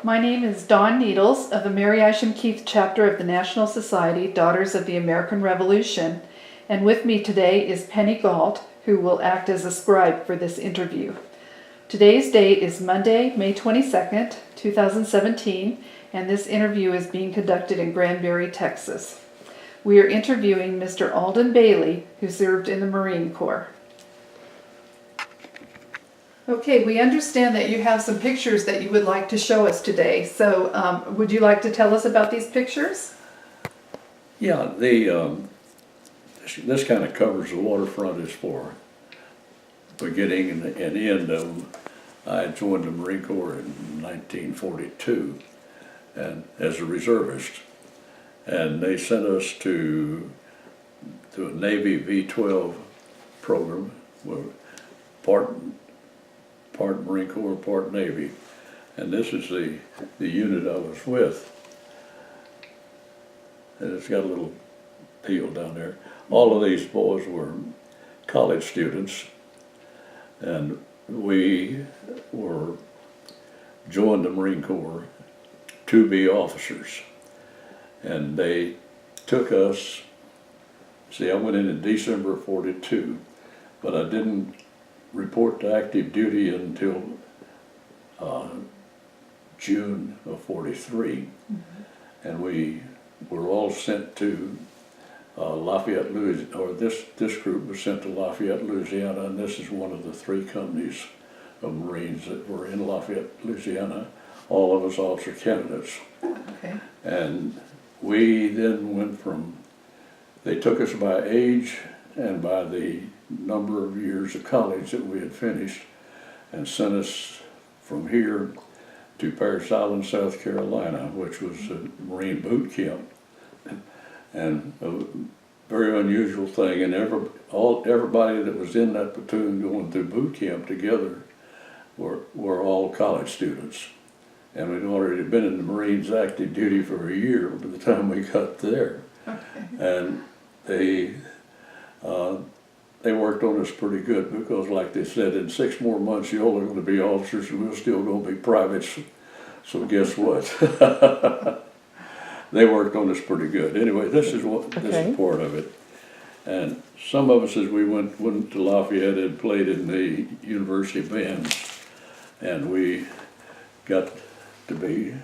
My name is Dawn Needles of the Mary Isham Keith chapter of the National Society, Daughters of the American Revolution, and with me today is Penny Galt, who will act as a scribe for this interview. Today's date is Monday, May 22nd, 2017, and this interview is being conducted in Granbury, Texas. We are interviewing Mr. Alden Bailey, who served in the Marine Corps. Okay, we understand that you have some pictures that you would like to show us today. So would you like to tell us about these pictures? Yeah, this kind of covers the waterfront as for beginning and end of. I joined the Marine Corps in 1942 and as a reservist, and they sent us to a Navy V-12 program, where part Marine Corps, part Navy, and this is the unit I was with. And it's got a little peel down there. All of these boys were college students, and we were joined the Marine Corps to be officers. And they took us, see, I went in December of 42, but I didn't report to active duty until June of 43. Mm-hmm. And we were all sent to Lafayette, Louisiana, or this group was sent to Lafayette, Louisiana, and this is one of the 3 companies of Marines that were in Lafayette, Louisiana, all of us officer candidates. Okay. And we then went from, they took us by age and by the number of years of college that we had finished, and sent us from here to Parris Island, South Carolina, which was a Marine boot camp. And a very unusual thing, and everybody that was in that platoon going through boot camp together were all college students. And we'd already been in the Marines active duty for a year by the time we got there. Okay. And they worked on us pretty good, because like they said, in 6 more months you're all going to be officers and we're still going to be privates. So guess what? They worked on us pretty good. Anyway, this is part of it. And some of us, as we went to Lafayette, had played in the university bands, and we got to be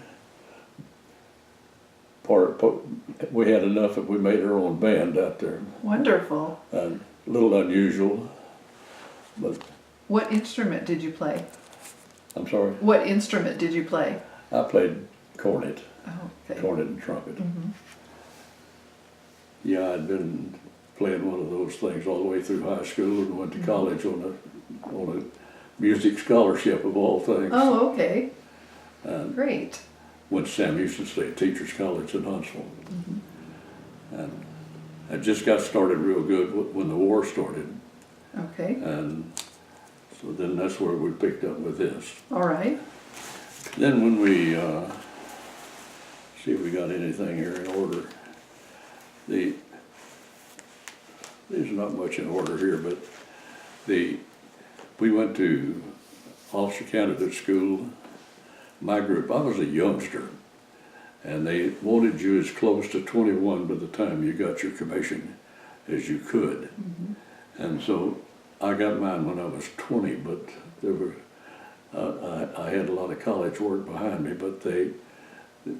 we had enough that we made our own band out there. Wonderful. And a little unusual, but. What instrument did you play? I'm sorry? What instrument did you play? I played cornet. Oh, okay. Cornet and trumpet. Mm-hmm. Yeah, I'd been playing one of those things all the way through high school, and went to college on a music scholarship of all things. Oh, okay. And great. Went to Sam Houston State Teachers College in Huntsville. Mm-hmm. And I just got started real good when the war started. Okay. And so then that's where we picked up with this. All right. Then when we see if we got anything here in order. These are not much in order here, but we went to officer candidate school. My group, I was a youngster, and they wanted you as close to 21 by the time you got your commission as you could. Mm-hmm. And so I got mine when I was 20, but there were I had a lot of college work behind me, but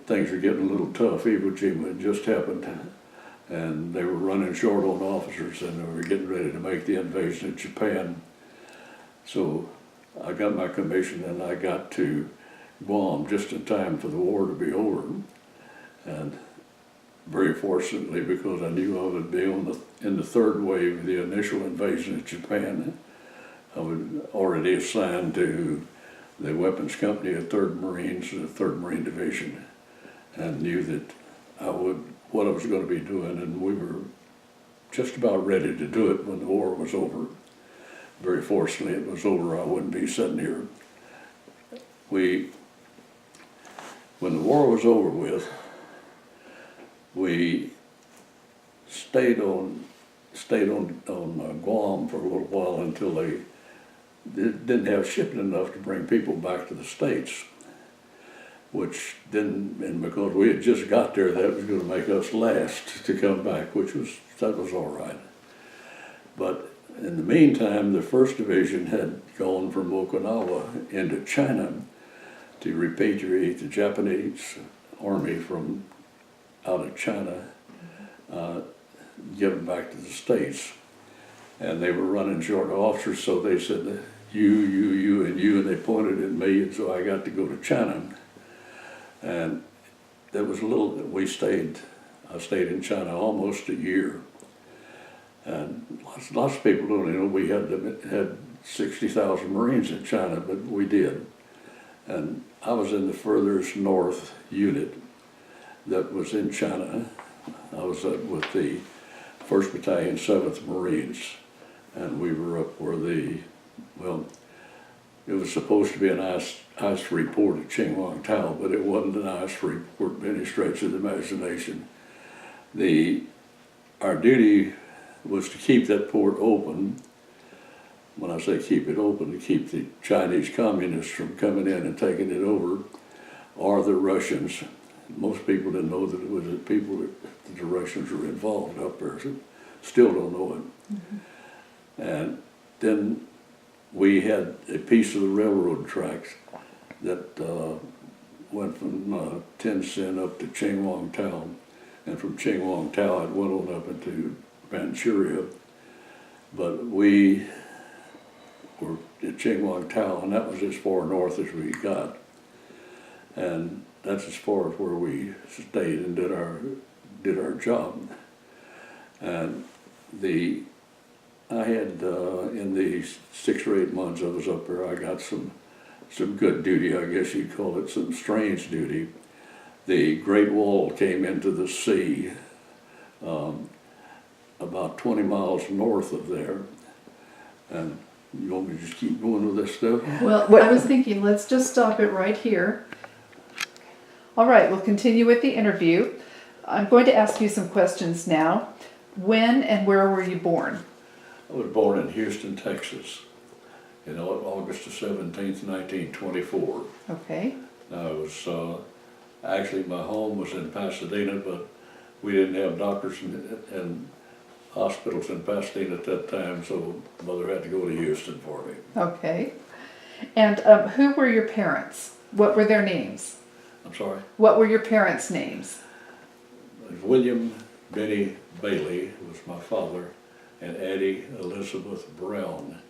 things were getting a little tough. Iwo Jima had just happened, and they were running short on officers, and they were getting ready to make the invasion of Japan. So I got my commission, and I got to Guam just in time for the war to be over. And very fortunately, because I knew I would be in the 3rd wave of the initial invasion of Japan, I was already assigned to the weapons company of 3rd Marines, the 3rd Marine Division, and knew that what I was going to be doing, and we were just about ready to do it when the war was over. Very fortunately, it was over. I wouldn't be sitting here. When the war was over with, we stayed on Guam for a little while until they didn't have shipping enough to bring people back to the States. which didn't, and because we had just got there, that was going to make us last to come back, that was all right. But in the meantime, the 1st Division had gone from Okinawa into China to repatriate the Japanese army from out of China, get them back to the States. And they were running short of officers, so they said, you, and you, and they pointed at me, and so I got to go to China. And there was I stayed in China almost a year. And lots of people don't know we had 60,000 Marines in China, but we did. And I was in the furthest north unit that was in China. I was with the 1st Battalion, 7th Marines, and we were up where it was supposed to be an ice-free port at Qinhuangtao, but it wasn't an ice-free port by any stretch of the imagination. Our duty was to keep that port open. When I say keep it open, to keep the Chinese communists from coming in and taking it over, or the Russians. Most people didn't know that it was that the Russians were involved up there. So still don't know it. Mm-hmm. And then we had a piece of the railroad tracks that went from Tientsin up to Qinhuangtao, and from Qinhuangtao it went on up into Manchuria. But we were at Qinhuangtao, and that was as far north as we got. And that's as far as where we stayed and did our job. And I had in the 6 or 8 months I was up there, I got some good duty, I guess you'd call it, some strange duty. The Great Wall came into the sea about 20 miles north of there. And you want me to just keep going with this stuff? Well, I was thinking, let's just stop it right here. All right, we'll continue with the interview. I'm going to ask you some questions now. When and where were you born? I was born in Houston, Texas, in August the 17th, 1924. Okay. Now, it was, actually my home was in Pasadena, but we didn't have doctors and hospitals in Pasadena at that time, so Mother had to go to Houston for me. Okay. And who were your parents? What were their names? I'm sorry? What were your parents' names? William Benny Bailey was my father, and Addie Elizabeth Brown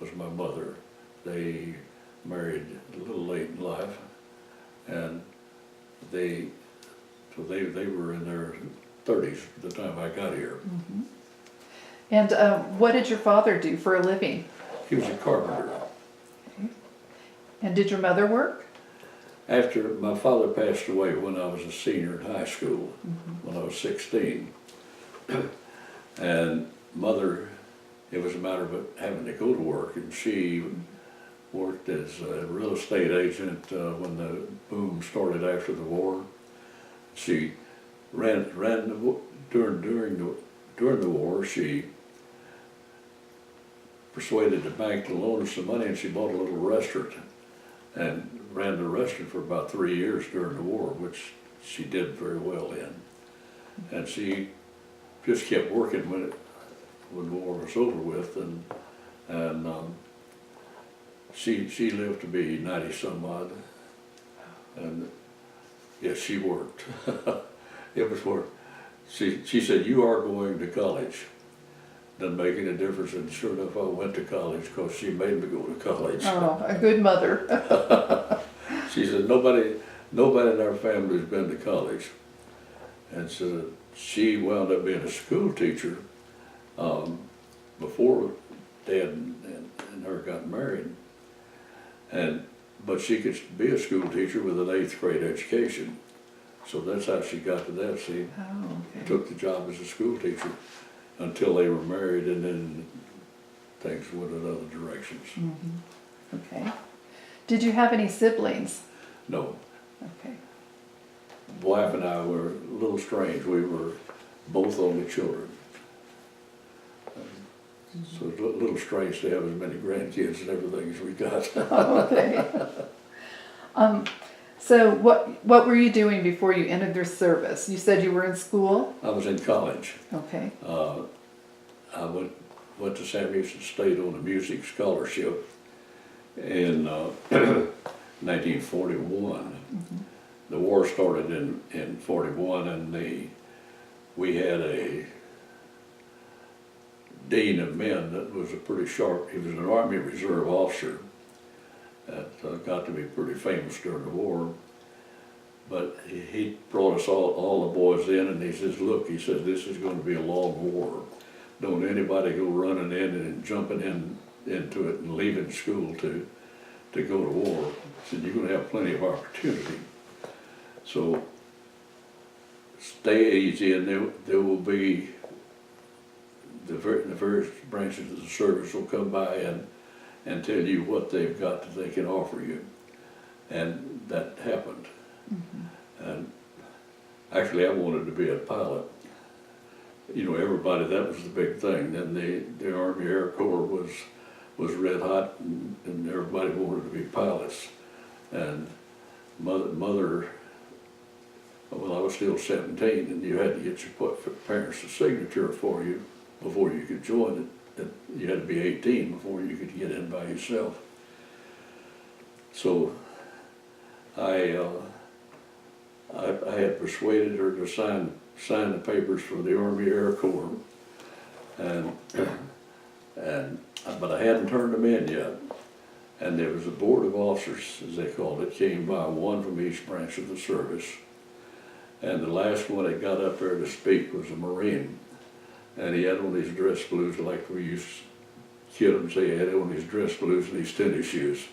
was my mother. They married a little late in life, and they were in their 30s at the time I got here. Mm-hmm. And what did your father do for a living? He was a carpenter. Okay. And did your mother work? After my father passed away when I was a senior in high school, mm-hmm. when I was 16, and Mother, it was a matter of having to go to work, and she worked as a real estate agent when the boom started after the war. She ran during the war. She persuaded the bank to loan her some money, and she bought a little restaurant and ran the restaurant for about 3 years during the war, which she did very well in. And she just kept working when the war was over with, and she lived to be 90 some odd, and yes, she worked. It was work. She said, "You are going to college." Doesn't make any difference, and sure enough, I went to college because she made me go to college. Oh, a good mother. She said, nobody in our family's been to college. And so she wound up being a school teacher before Dad and her got married. But she could be a school teacher with an 8th grade education. So that's how she got to that. She took the job as a school teacher until they were married, and then things went in other directions. Mm-hmm. Okay. Did you have any siblings? No. Okay. Wife and I were a little strange. We were both only children. So it's a little strange to have as many grandkids and everything as we got. Okay. So what were you doing before you entered the service? You said you were in school? I was in college. Okay. I went to Sam Houston State on a music scholarship in 1941. The war started in 41, and we had a dean of men that was a pretty sharp, he was an Army Reserve officer that got to be pretty famous during the war. But he brought us all the boys in, and he says, look, he said, this is going to be a long war. Don't anybody go running in and jumping into it and leaving school to go to war. He said, you're going to have plenty of opportunity. So stay easy, and there will be the various branches of the service will come by and tell you what they've got that they can offer you. And that happened. And actually I wanted to be a pilot. You know, everybody, that was the big thing. Then the Army Air Corps was red hot, and everybody wanted to be pilots. And mother, well, I was still 17, and you had to get your parents' signature for you before you could join it. You had to be 18 before you could get in by yourself. So I had persuaded her to sign the papers for the Army Air Corps, but I hadn't turned them in yet. And there was a board of officers, as they called it, came by, one from each branch of the service. And the last one that got up there to speak was a Marine. And he had on his dress blues, like we used to kid him, say he had on his dress blues and his tennis shoes.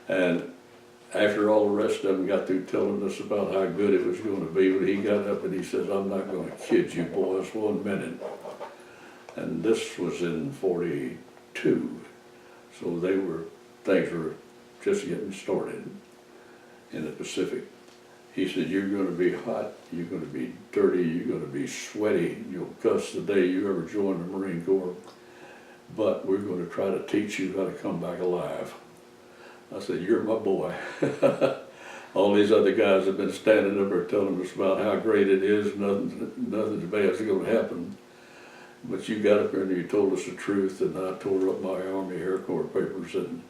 And after all the rest of them got through telling us about how good it was going to be, but he got up and he says, I'm not going to kid you boys 1 minute. And this was in 42. So things were just getting started in the Pacific. He said, you're going to be hot, you're going to be dirty, you're going to be sweaty, you'll cuss the day you ever join the Marine Corps, but we're going to try to teach you how to come back alive. I said, you're my boy. All these other guys have been standing up there telling us about how great it is, nothing bad's going to happen. But you got up there and you told us the truth, and I tore up my Army Air Corps papers and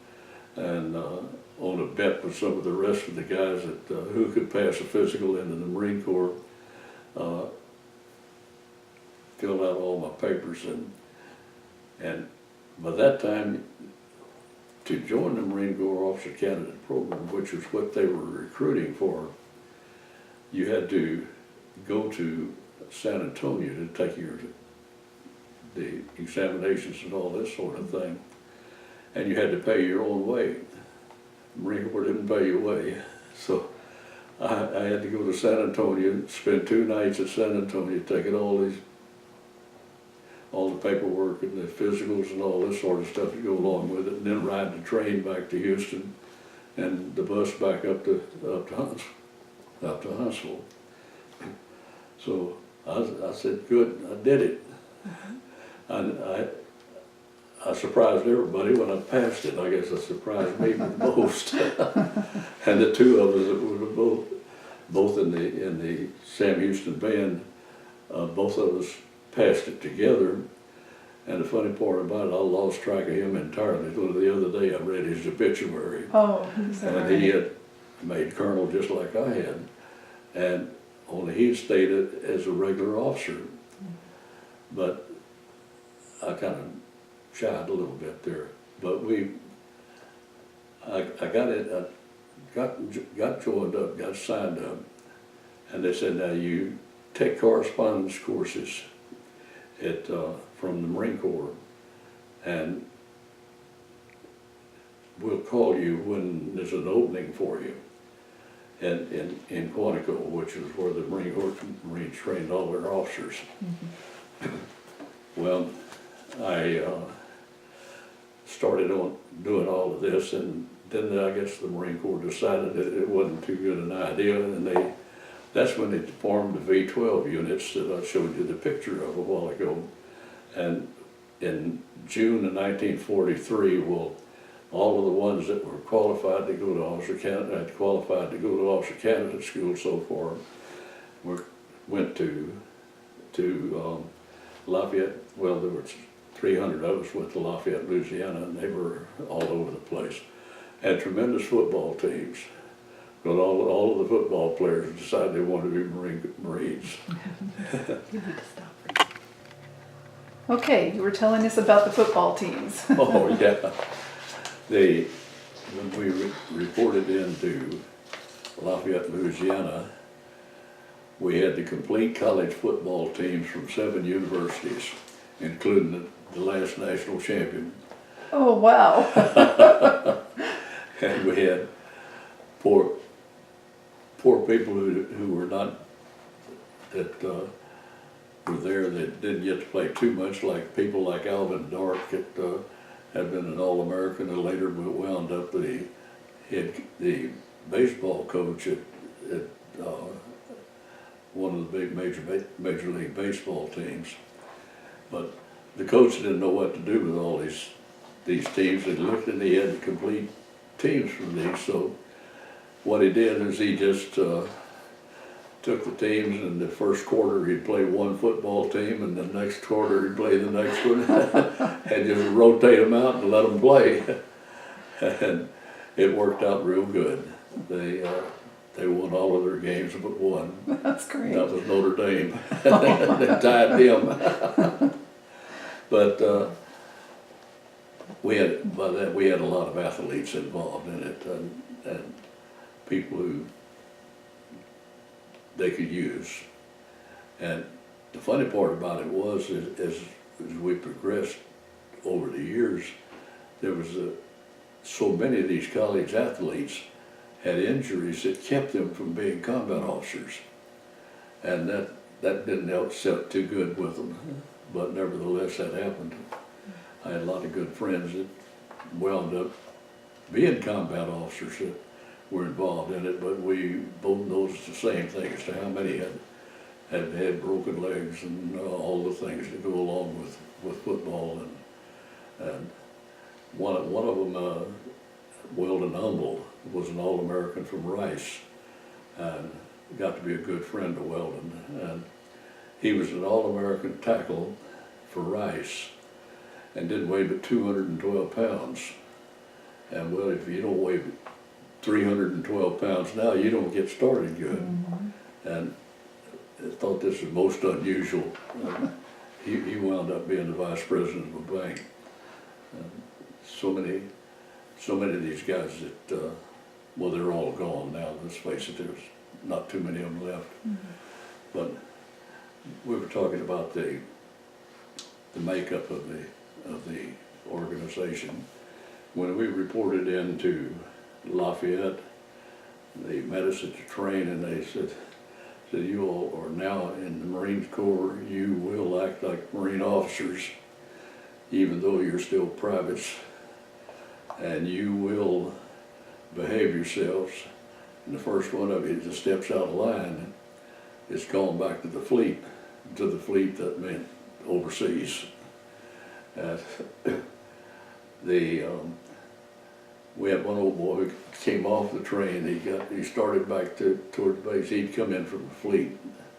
on a bet with some of the rest of the guys that who could pass a physical into the Marine Corps, filled out all my papers, and by that time, to join the Marine Corps Officer Candidate Program, which was what they were recruiting for, you had to go to San Antonio to take the examinations and all this sort of thing, and you had to pay your own way. The Marine Corps didn't pay your way, so I had to go to San Antonio, spend 2 nights at San Antonio, taking all the paperwork and the physicals and all this sort of stuff to go along with it, and then ride the train back to Houston and the bus back up to Huntsville. So I said, good, I did it. I surprised everybody when I passed it. I guess I surprised me the most. And the two of us that were both in the Sam Houston band, both of us passed it together. And the funny part about it, I lost track of him entirely. The other day I read his obituary. Oh, and he had made colonel just like I had. And only he stayed as a regular officer. But I kind of shied a little bit there. But I got it, got joined up, got signed up. And they said, now you take correspondence courses from the Marine Corps, and we'll call you when there's an opening for you in Quantico, which is where the Marines trained all their officers. Well, I started on doing all of this, and then I guess the Marine Corps decided that it wasn't too good an idea, and that's when they formed the V-12 units that I showed you the picture of a while ago. And in June of 1943, well, all of the ones that were qualified to go to officer candidate, had qualified to go to officer candidate school so far, went to Lafayette. Well, there was 300 of us went to Lafayette, Louisiana, and they were all over the place. Had tremendous football teams, but all of the football players decided they wanted to be Marines. You need to stop. Okay, you were telling us about the football teams. Oh yeah, when we reported into Lafayette, Louisiana, we had the complete college football teams from 7 universities, including the last national champion. Oh, wow. And we had poor people who were not, that were there that didn't get to play too much, like people like Alden Bailey that had been an All-American and later wound up the baseball coach at one of the big major league baseball teams. But the coach didn't know what to do with all these teams. He looked and he had the complete teams from these. So what he did is he just took the teams, and the first quarter he'd play one football team, and the next quarter he'd play the next one, and just rotate them out and let them play. And it worked out real good. They won all of their games but one. That's great. That was Notre Dame. They tied them. But we had a lot of athletes involved in it, and people who they could use. And the funny part about it was, as we progressed over the years, there was so many of these college athletes had injuries that kept them from being combat officers, and that didn't help set too good with them. But nevertheless, that happened. I had a lot of good friends that wound up being combat officers that were involved in it, but we both noticed the same thing as to how many had broken legs and all the things that go along with football. And one of them, Weldon Humble, was an All-American from Rice, and got to be a good friend of Weldon. And he was an All-American tackle for Rice and didn't weigh but 212 pounds. And well, if you don't weigh 312 pounds now, you don't get started good. Mm-hmm. And I thought this was most unusual. He wound up being the vice president of a bank. So many of these guys that, well, they're all gone now, let's face it, there's not too many of them left. Mm-hmm. But we were talking about the makeup of the organization. When we reported into Lafayette, they met us at the train and they said, you all are now in the Marine Corps, you will act like Marine officers, even though you're still privates, and you will behave yourselves. And the first one of you that steps out of line is going back to the fleet that meant overseas. We had one old boy who came off the train. He started back toward the base. He'd come in from the fleet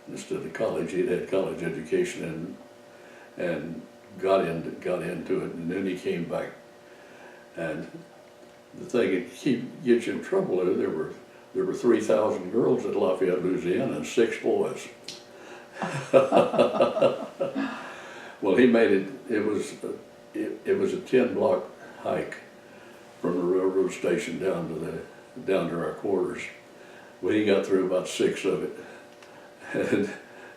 instead of college. He'd had college education and got into it, and then he came back. And the thing that gets you in trouble there were 3,000 girls at Lafayette, Louisiana, and 6 boys. Well, he made it. It was a 10-block hike from the railroad station down to our quarters. Well, he got through about 6 of it, and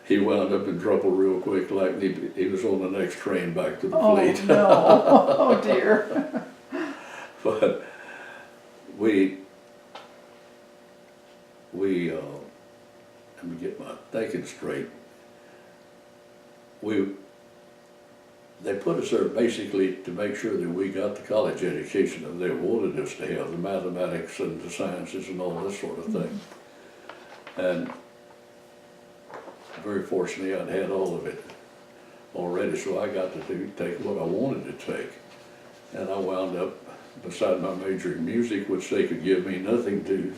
he wound up in trouble real quick. Like he was on the next train back to the fleet. Oh no! Oh dear! But let me get my thinking straight. They put us there basically to make sure that we got the college education that they wanted us to have, the mathematics and the sciences and all this sort of thing. And very fortunately, I'd had all of it already, so I got to take what I wanted to take. And I wound up beside my major in music, which they could give me nothing to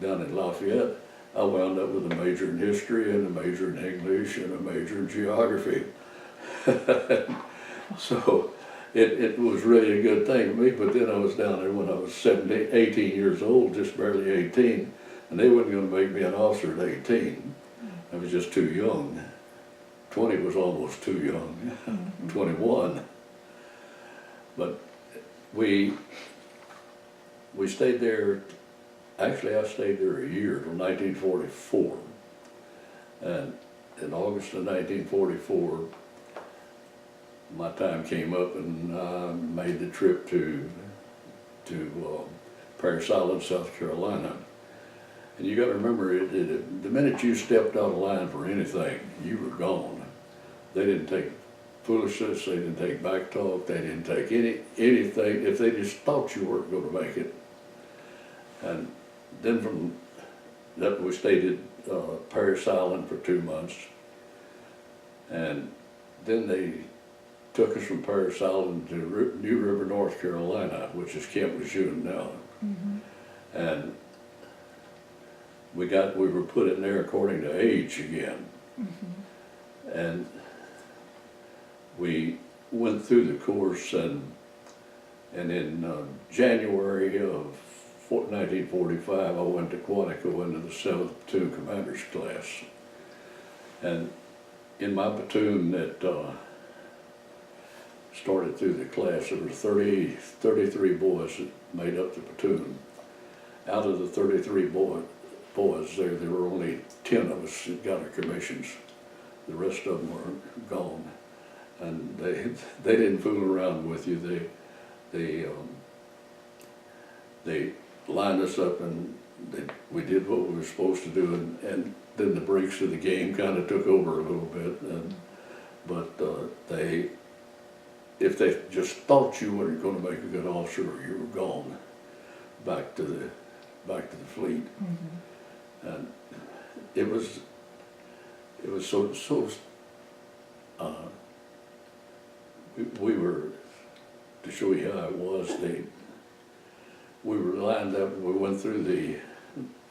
down in Lafayette, I wound up with a major in history and a major in English and a major in geography. So it was really a good thing for me, but then I was down there when I was 18 years old, just barely 18, and they weren't going to make me an officer at 18. I was just too young. 20 was almost too young, 21. But we stayed there, actually I stayed there a year, till 1944. And in August of 1944, my time came up and I made the trip to Parris Island, South Carolina. And you got to remember, the minute you stepped out of line for anything, you were gone. They didn't take foolishness, they didn't take back talk, they didn't take anything if they just thought you weren't going to make it. And then from that we stayed at Parris Island for 2 months. And then they took us from Parris Island to New River, North Carolina, which is Camp Lejeune now. And we were put in there according to age again. And we went through the course, and in January of 1945, I went to Quantico into the 7th Platoon Commander's class. And in my platoon that started through the class, there were 33 boys that made up the platoon. Out of the 33 boys there were only 10 of us that got our commissions. The rest of them were gone. And they didn't fool around with you. They lined us up, and we did what we were supposed to do, and then the breaks of the game kind of took over a little bit. But if they just thought you weren't going to make a good officer, you were gone back to the fleet. And it was so we were, to show you how it was, we were lined up, we went through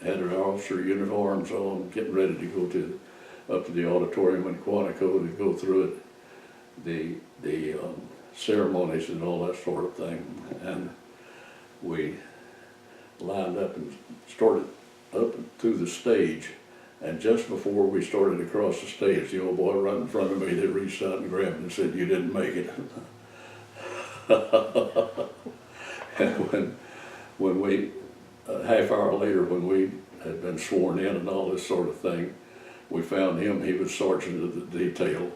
had our officer uniforms on, getting ready to go up to the auditorium in Quantico to go through it, the ceremonies and all that sort of thing. And we lined up and started up through the stage. And just before we started across the stage, the old boy right in front of me, they reached out and grabbed me and said, "You didn't make it." And when we, a half hour later, when we had been sworn in and all this sort of thing, we found him. He was sergeant of the detail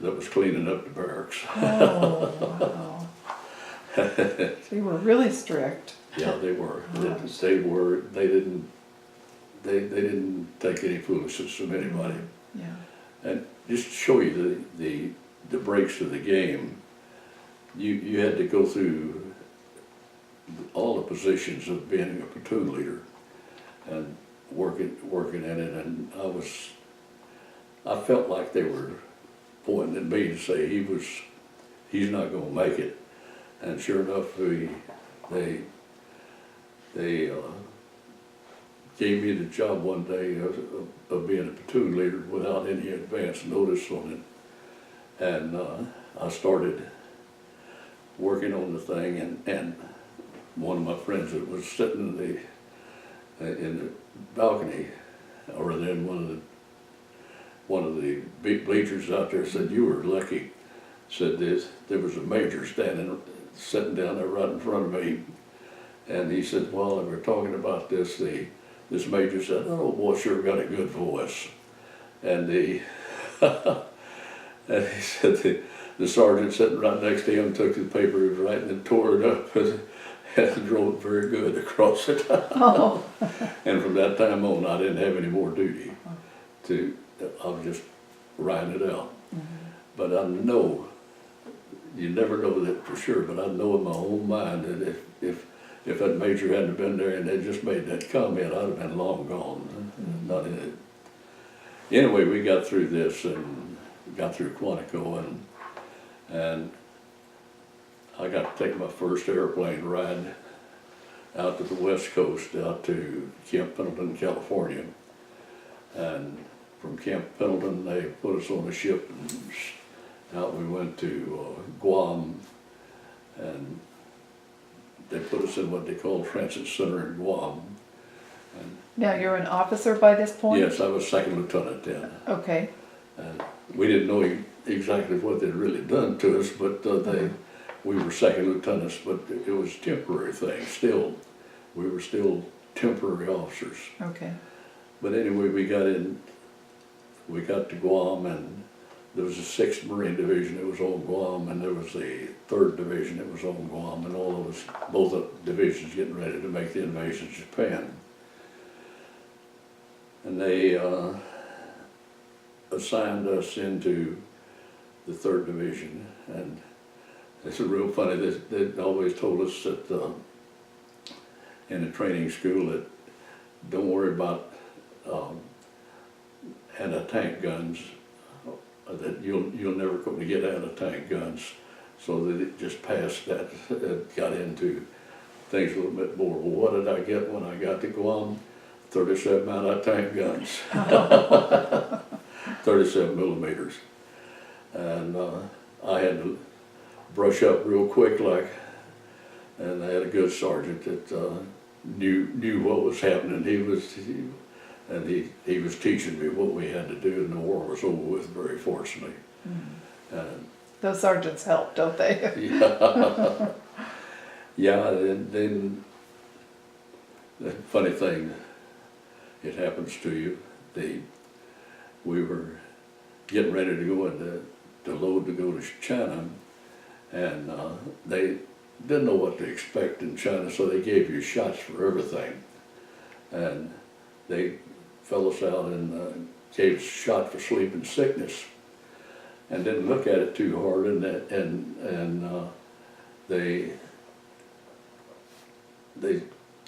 that was cleaning up the barracks. Oh, wow. They were really strict. Yeah, they were. They didn't take any foolishness from anybody. Yeah. And just to show you the breaks of the game, you had to go through all the positions of being a platoon leader and working in it, and I felt like they were pointing at me to say he's not going to make it. And sure enough, they gave me the job one day of being a platoon leader without any advance notice on it. And I started working on the thing, and one of my friends that was sitting in the balcony, or in one of the big bleachers out there, said, "You were lucky." Said there was a major sitting down there right in front of me, and he said, "While they were talking about this, this major said, 'Oh boy, sure got a good voice.'" And and he said the sergeant sitting right next to him took the paper he was writing and tore it up and wrote very good across it. Oh. And from that time on, I didn't have any more duty. I was just writing it out. But I know, you never know that for sure, but I know in my own mind that if that major hadn't been there and had just made that comment, I'd have been long gone, not in it. Anyway, we got through this and got through Quantico, and I got to take my first airplane ride out to the West Coast, out to Camp Pendleton, California. And from Camp Pendleton, they put us on a ship, and out we went to Guam, and they put us in what they call Transit Center in Guam. And Now, you're an officer by this point? yes, I was second lieutenant then. Okay. And we didn't know exactly what they'd really done to us, but we were second lieutenants, but it was a temporary thing still. We were still temporary officers. Okay. But anyway, we got to Guam, and there was a 6th Marine Division that was on Guam, and there was the 3rd Division that was on Guam, and all of us, both the divisions getting ready to make the invasion of Japan. And they assigned us into the 3rd Division, and it's real funny, they always told us that in the training school that don't worry about anti-tank guns, that you'll never going to get anti-tank guns. So they just passed that, got into things a little bit more. Well, what did I get when I got to Guam? 37 anti-tank guns. 37 millimeters. And I had to brush up real quick, like, and I had a good sergeant that knew what was happening. He was teaching me what we had to do, and the war was over with, very fortunately. Mm-hmm. And those sergeants help, don't they? Yeah. Yeah, and then the funny thing, it happens to you. We were getting ready to go to load to go to China, and they didn't know what to expect in China, so they gave you shots for everything. And they fell us out and gave us a shot for sleep and sickness, and didn't look at it too hard, and they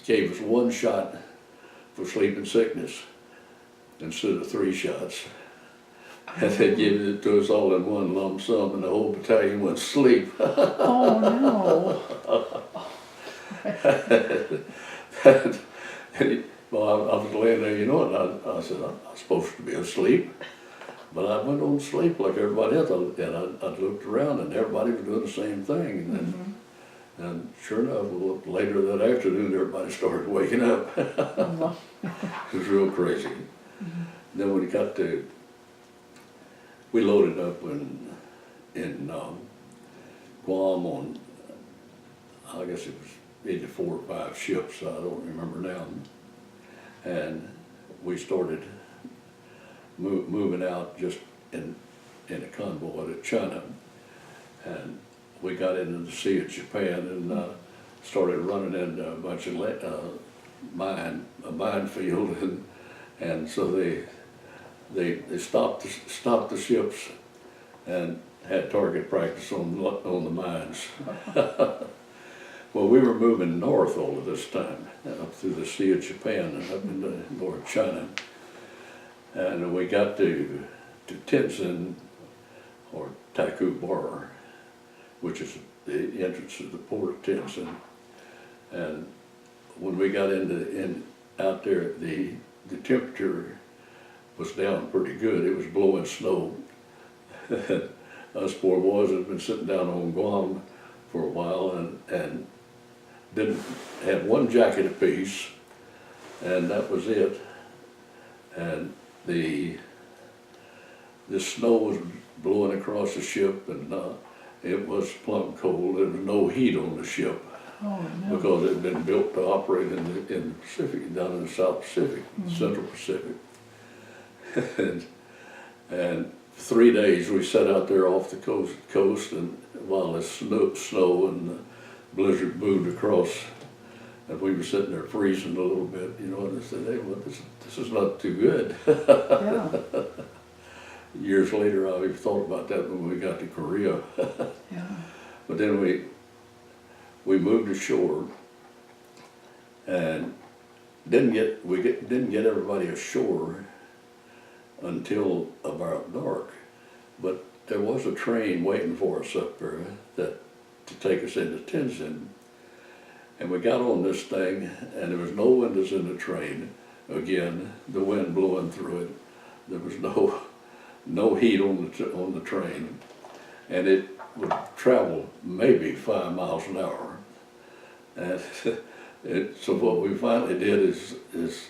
gave us 1 shot for sleep and sickness instead of 3 shots. And they gave it to us all in one lump sum, and the whole battalion went to sleep. Oh no. Well, I was laying there, you know, and I said, I'm supposed to be asleep. But I went on to sleep like everybody else, and I looked around, and everybody was doing the same thing. And sure enough, later that afternoon, everybody started waking up. It was real crazy. Then when we loaded up in Guam on, I guess it was either 4 or 5 ships, I don't remember now. And we started moving out just in a convoy to China. And we got into the Sea of Japan and started running into a bunch of minefield, and so they stopped the ships and had target practice on the mines. Well, we were moving north all of this time, up through the Sea of Japan and up into North China. And we got to Tientsin, or Taku Bar, which is the entrance to the port of Tientsin. And when we got out there, the temperature was down pretty good. It was blowing snow. Us poor boys had been sitting down on Guam for a while and didn't have 1 jacket apiece, and that was it. And the snow was blowing across the ship, and it was plumb cold. There was no heat on the ship. Oh, no. Because it had been built to operate in the Pacific, down in the South Pacific, Central Pacific. and 3 days we sat out there off the coast, and while the snow and the blizzard moved across, and we were sitting there freezing a little bit, you know, and I said, hey, well, this is not too good. Yeah. Years later, I even thought about that when we got to Korea. Yeah. But then we moved ashore, and didn't get everybody ashore until about dark. But there was a train waiting for us up there that to take us into Tenzin. And we got on this thing, and there was no windows in the train. Again, the wind blowing through it. There was no heat on the train, and it would travel maybe 5 miles an hour. And so what we finally did is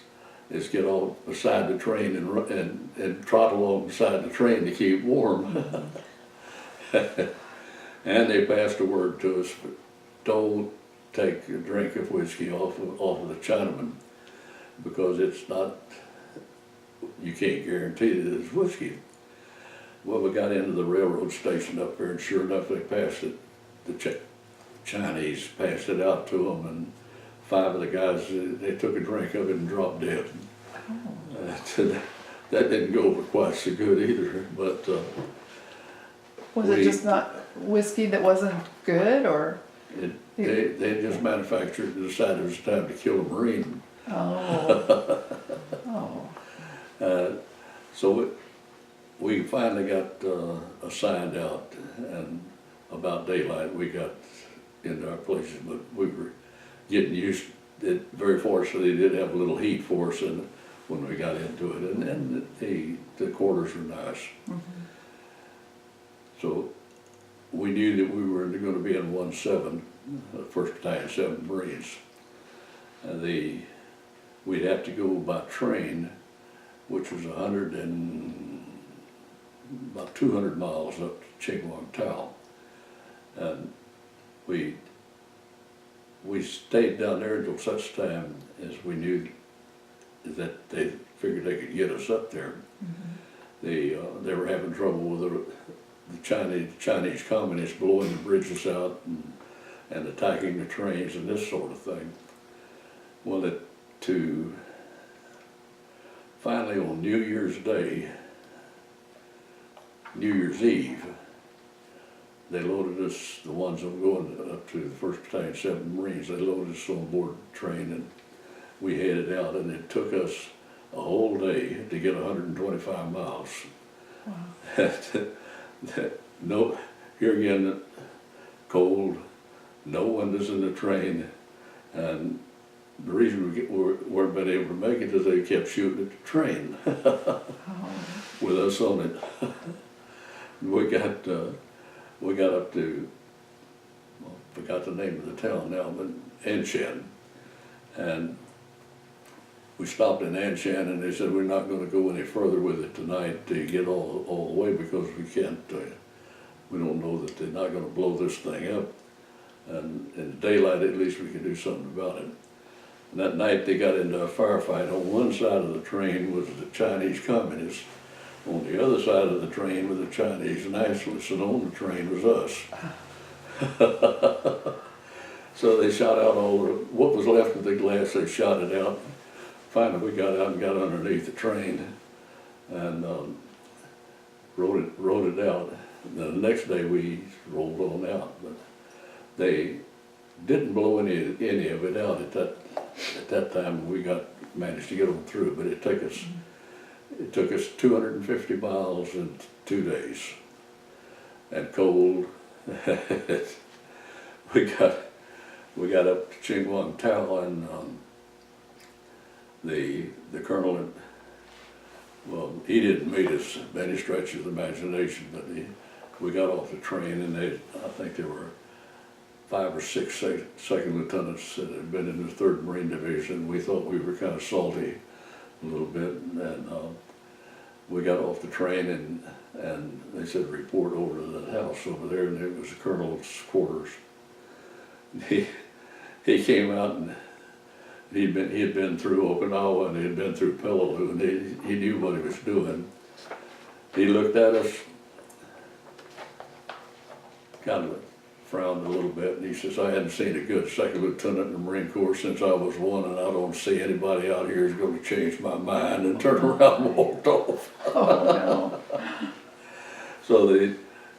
get on beside the train and trot along beside the train to keep warm. And they passed a word to us: don't take a drink of whiskey off of the Chinaman, because it's not, you can't guarantee that it's whiskey. Well, we got into the railroad station up there, and sure enough, they passed it. The Chinese passed it out to them, and 5 of the guys, they took a drink of it and dropped dead. Oh. That didn't go over quite so good either, but was it just not whiskey that wasn't good, or? They just manufactured and decided it was time to kill a Marine. Oh. Oh. So we finally got assigned out, and about daylight we got into our places, but we were getting used to it. Very fortunately, they did have a little heat for us when we got into it, and the quarters were nice. Mm-hmm. So we knew that we were going to be in 1-7, 1st Battalion, 7 Marines. We'd have to go by train, which was about 200 miles up to Chingwang-Tao. And we stayed down there until such time as we knew that they figured they could get us up there. Mm-hmm. They were having trouble with the Chinese communists blowing the bridges out and attacking the trains and this sort of thing. Well, finally on New Year's Eve, they loaded us, the ones that were going up to the 1st Battalion, 7 Marines, they loaded us on board the train, and we headed out, and it took us a whole day to get 125 miles. Wow. Here again, cold, no windows in the train, and the reason we weren't been able to make it is they kept shooting at the train with us on it. We got up to, well, forgot the name of the town now, but Anshan, and we stopped in Anshan, and they said we're not going to go any further with it tonight to get all the way, because we can't. We don't know that they're not going to blow this thing up, and in the daylight at least we can do something about it. And that night they got into a firefight. On one side of the train was the Chinese communists. On the other side of the train were the Chinese nationalists, and on the train was us. So they shot out what was left of the glass, they shot it out. Finally we got out and got underneath the train and rode it out. And the next day we rolled on out, but they didn't blow any of it out at that time. We managed to get on through, but it took us 250 miles in 2 days, and cold. we got up to Chingwang-Tao, and the colonel, well, he didn't meet us by any stretch of the imagination, but we got off the train, and I think there were 5 or 6 second lieutenants that had been in the 3rd Marine Division. We thought we were kind of salty a little bit, and we got off the train, and they said report over to the house over there, and it was the colonel's quarters. He came out, and he had been through Okinawa, and he had been through Peleliu, and he knew what he was doing. He looked at us, kind of frowned a little bit, and he says, I hadn't seen a good second lieutenant in the Marine Corps since I was 1, and I don't see anybody out here who's going to change my mind, and turned around and walked off. Oh, no. So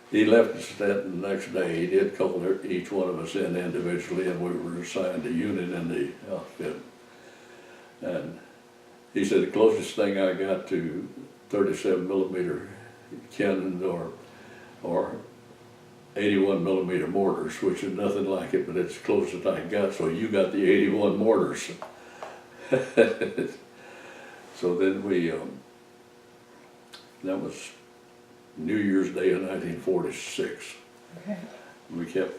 he left us that the next day. He did call each one of us in individually, and we were assigned a unit in the outfit. And he said the closest thing I got to 37 millimeter cannon or 81 millimeter mortars, which is nothing like it, but it's the closest I got. So you got the 81 mortars. So then that was New Year's Day of 1946. Okay. We got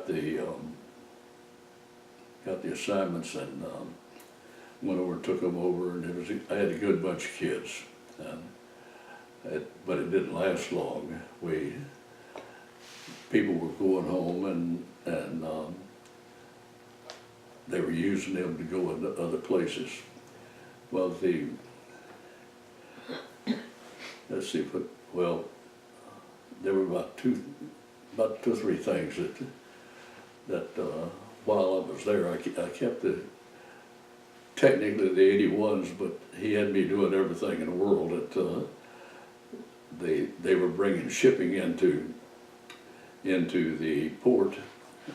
the assignments and went over and took them over, and I had a good bunch of kids, but it didn't last long. People were going home and they were using them to go into other places. Well, there were about two or three things that while I was there, I kept technically the 81s, but he had me doing everything in the world. That they were bringing shipping into the port,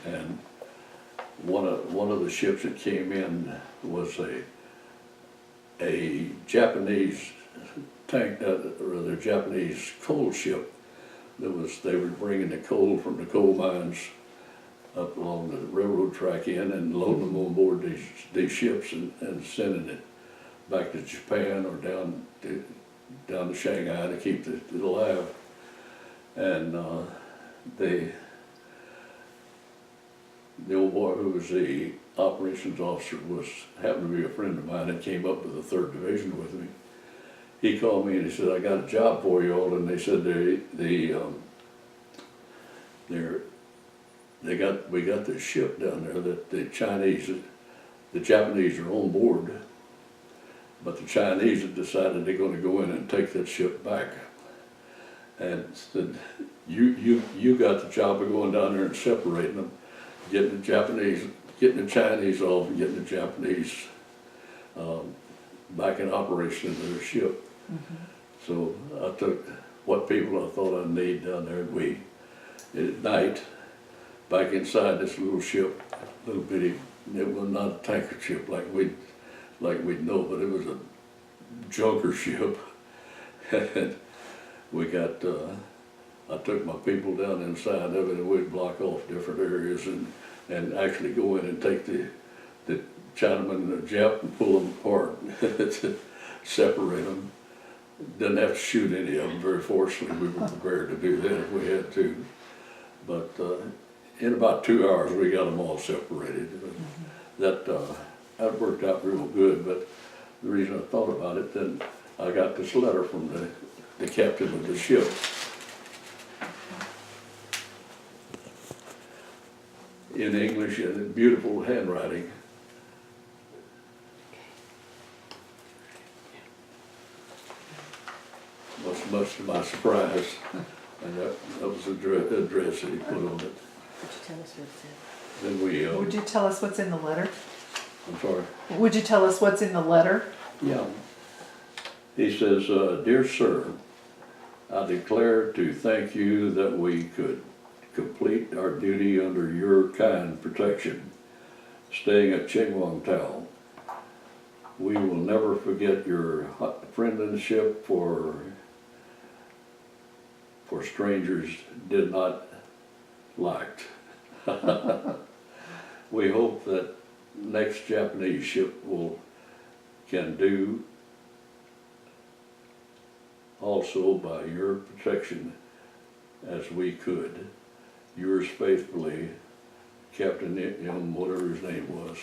and one of the ships that came in was a Japanese tank, or the Japanese coal ship. They were bringing the coal from the coal mines up along the railroad track in and loading them on board these ships and sending it back to Japan or down to Shanghai to keep it alive. And the old boy who was the operations officer happened to be a friend of mine and came up with the 3rd Division with me. He called me and he said, "I got a job for you all," and they said we got this ship down there that the Japanese are on board, but the Chinese have decided they're going to go in and take that ship back. And said, you got the job of going down there and separating them, getting the Chinese off and getting the Japanese back in operation in their ship. Mm-hmm. So I took what people I thought I'd need down there, and at night, back inside this little ship, little bitty, it was not a tanker ship like we'd know, but it was a junker ship. And I took my people down inside of it, and we'd block off different areas and actually go in and take the Chinaman and the Jap and pull them apart to separate them. Didn't have to shoot any of them, very fortunately. We were prepared to do that if we had to. But in about 2 hours, we got them all separated. Mm-hmm. That worked out real good, but the reason I thought about it, then I got this letter from the captain of the ship. In English, and in beautiful handwriting. Much to my surprise, and that was the address that he put on it. Would you tell us what it said? Then Would you tell us what's in the letter? I'm sorry? Would you tell us what's in the letter? Yeah. He says, "Dear sir, I declare to thank you that we could complete our duty under your kind protection, staying at Chingwang. We will never forget your friendship for strangers did not liked. We hope that next Japanese ship can do also by your protection as we could. Yours faithfully, Captain M, whatever his name was."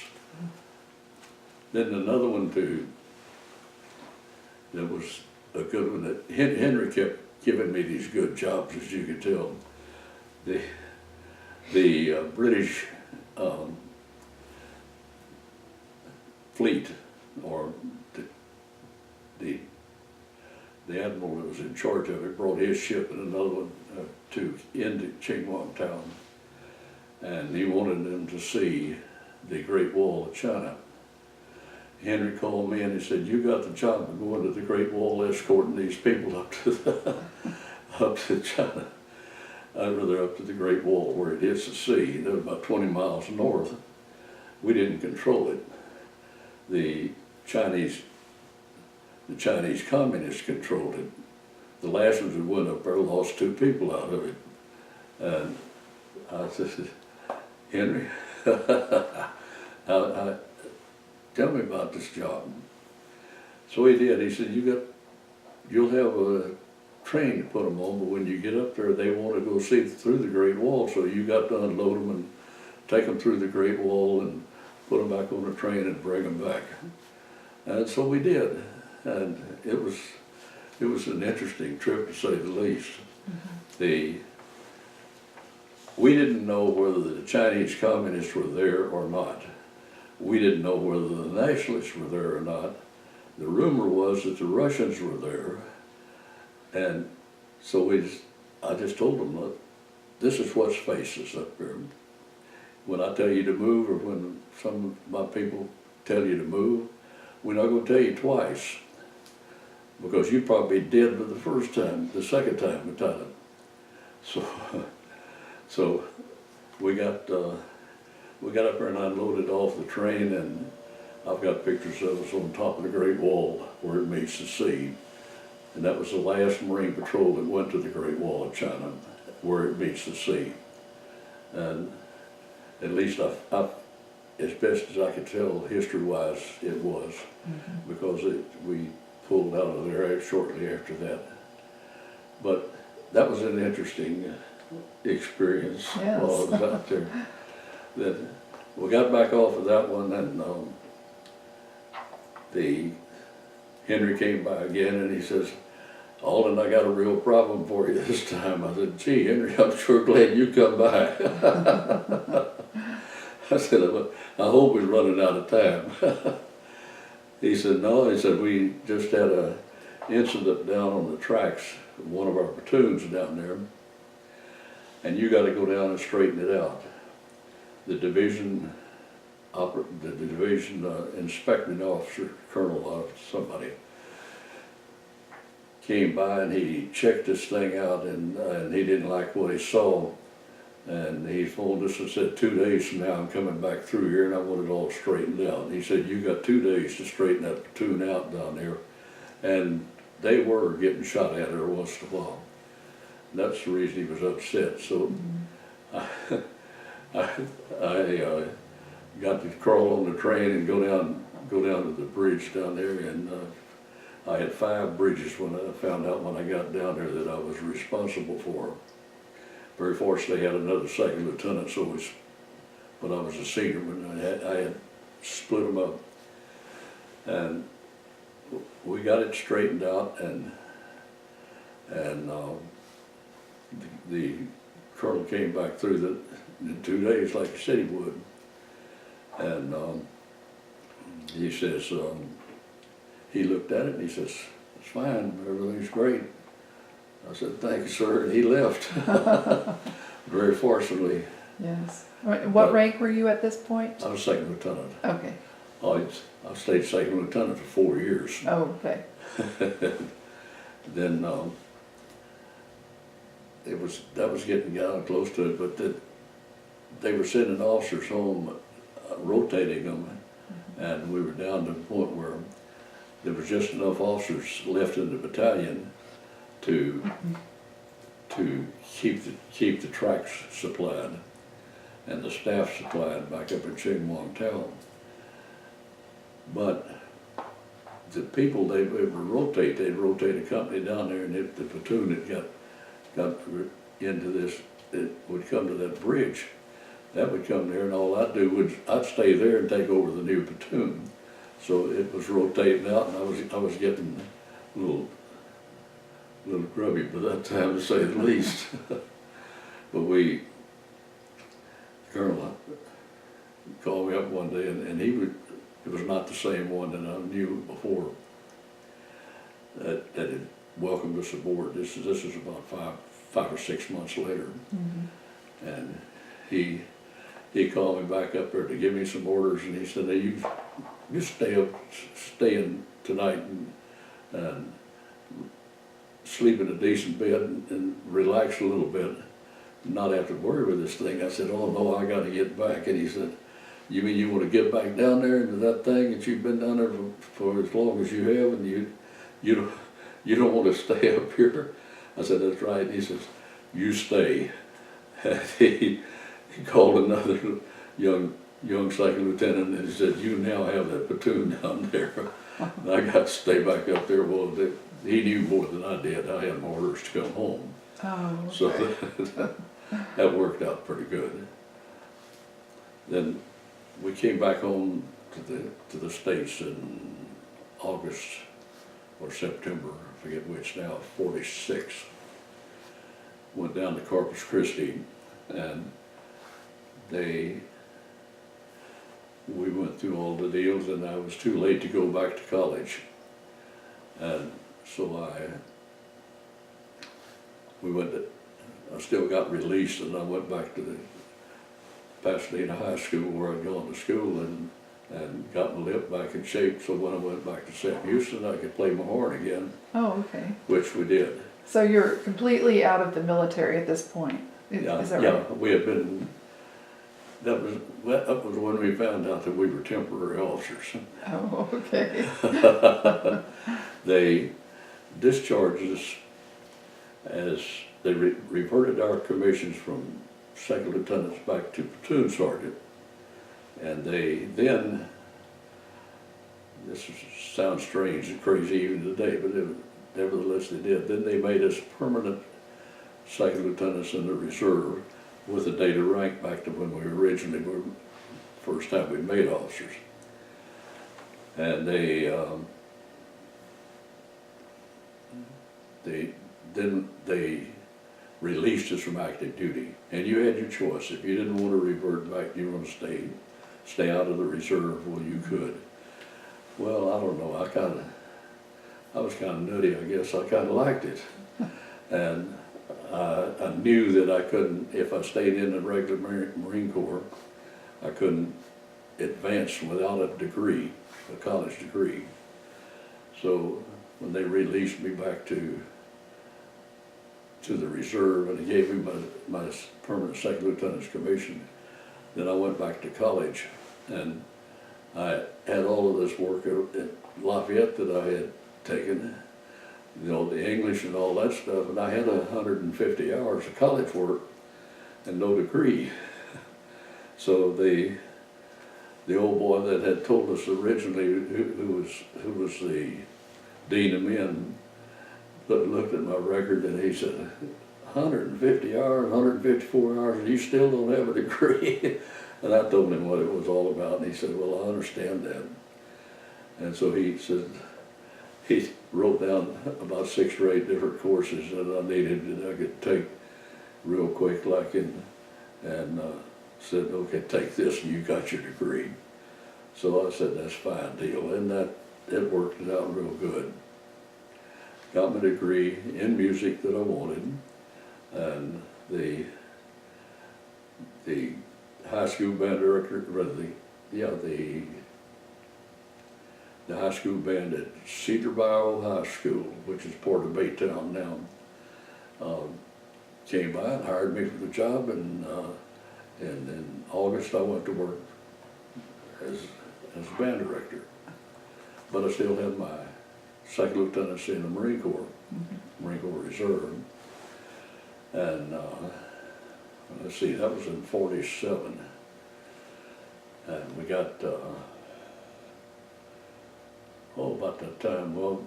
Then another one too, that was a good one, that Henry kept giving me these good jobs, as you could tell. The British fleet, or the admiral that was in charge of it, brought his ship and another one into Chingwang town, and he wanted them to see the Great Wall of China. Henry called me and he said, "You got the job of going to the Great Wall, escorting these people up to China. I'd rather up to the Great Wall where it hits the sea. They're about 20 miles north. We didn't control it. The Chinese communists controlled it. the last ones that went up there lost 2 people out of it. And I said, Henry, tell me about this job. So he did. He said, you'll have a train to put them on, but when you get up there, they want to go see through the Great Wall, so you got to unload them and take them through the Great Wall and put them back on the train and bring them back. And so we did, and it was an interesting trip, to say the least. Mm-hmm. We didn't know whether the Chinese communists were there or not. We didn't know whether the nationalists were there or not. The rumor was that the Russians were there, and so I just told them, look, this is what's faces up there. When I tell you to move, or when some of my people tell you to move, we're not going to tell you twice, because you probably did the first time, the second time we taught it. So we got up there and unloaded off the train, and I've got pictures of us on top of the Great Wall where it meets the sea. And that was the last Marine patrol that went to the Great Wall of China, where it meets the sea. And at least as best as I could tell, history-wise, it was, mm-hmm. because we pulled out of there shortly after that. But that was an interesting experience. Yes. While I was out there. That we got back off of that one, and Henry came by again, and he says, Alden, I got a real problem for you this time. I said, gee, Henry, I'm sure glad you come by. I said, I hope we're running out of time. He said, no. He said, we just had an incident down on the tracks, one of our platoons down there, and you got to go down and straighten it out. The division inspecting officer, colonel, somebody, came by and he checked this thing out, and he didn't like what he saw. And he phoned us and said, 2 days from now I'm coming back through here and I want it all straightened out. And he said, you got 2 days to straighten that platoon out down there. And they were getting shot at every once in a while. And that's the reason he was upset. So I got to crawl on the train and go down to the bridge down there, and I had 5 bridges when I found out when I got down there that I was responsible for. Very fortunately, I had another second lieutenant, but I was a senior when I had split them up. And we got it straightened out, and the colonel came back through in 2 days like he said he would. And he says, he looked at it and he says, it's fine, everything's great. I said, thank you, sir, and he left. Very fortunately. Yes. What rank were you at this point? I was second lieutenant. Okay. I stayed second lieutenant for 4 years. Oh, okay. Then that was getting down close to it, but they were sending officers home, rotating them, mm-hmm. and we were down to the point where there was just enough officers left in the battalion to keep the tracks supplied and the staff supplied back up in Ching-Wong Town. But the people they'd rotate a company down there, and if the platoon that got into this, it would come to that bridge. That would come there, and all I'd do was I'd stay there and take over the new platoon. So it was rotating out, and I was getting a little grubby by that time, to say the least. But the colonel called me up one day, and it was not the same one that I knew before that had welcomed us aboard. This is about five or 6 months later, mm-hmm. and he called me back up there to give me some orders, and he said, hey, you stay in tonight and sleep in a decent bed and relax a little bit, not have to worry with this thing. I said, oh no, I got to get back. And he said, you mean you want to get back down there into that thing that you've been down there for as long as you have, and you you don't want to stay up here? I said, that's right. And he says, you stay. And he called another young second lieutenant and he said, you now have that platoon down there. And I got to stay back up there. Well, he knew more than I did. I had my orders to come home. Oh, okay. So that worked out pretty good. Then we came back home to the States in August or September, I forget which now, 46. Went down to Corpus Christi and we went through all the deals and I was too late to go back to college. And so I still got released and I went back to the Pasadena High School where I'd gone to school and got my lip back in shape so when I went back to Sam Houston I could play my horn again. Oh, okay. Which we did. So you're completely out of the military at this point, is that right? Yeah, we had been, that was when we found out that we were temporary officers. Oh, okay. They discharged us as they reverted our commissions from second lieutenants back to platoon sergeant. And they then, sounds strange and crazy even today, but nevertheless they did. Then they made us permanent second lieutenants in the reserve with a date of rank back to when we originally were, first time we made officers. And they released us from active duty. And you had your choice. If you didn't want to revert back, you want to stay out of the reserve, well, you could. Well, I don't know, I was kind of nutty, I guess. I kind of liked it. And I knew that I couldn't, if I stayed in the regular Marine Corps, I couldn't advance without a degree, a college degree. So when they released me back to the reserve and they gave me my permanent second lieutenant's commission, then I went back to college and I had all of this work at Lafayette that I had taken, you know, the English and all that stuff, and I had 150 hours of college work and no degree. So the old boy that had told us originally, who was the dean of men, looked at my record and he said, 150 hours, 154 hours, and you still don't have a degree? And I told him what it was all about, and he said, well, I understand that. And so he said, he wrote down about 6 or 8 different courses that I needed that I could take real quick, like, and said, okay, take this and you got your degree. So I said, that's fine deal, and it worked out real good. Got my degree in music that I wanted, and the high school band director, the high school band at Cedar Bayou High School, which is part of Baytown now, came by and hired me for the job, and in August I went to work as a band director. But I still had my second lieutenancy in the Marine Corps, Marine Corps Reserve. And let's see, that was in 47. And we got, about that time, well,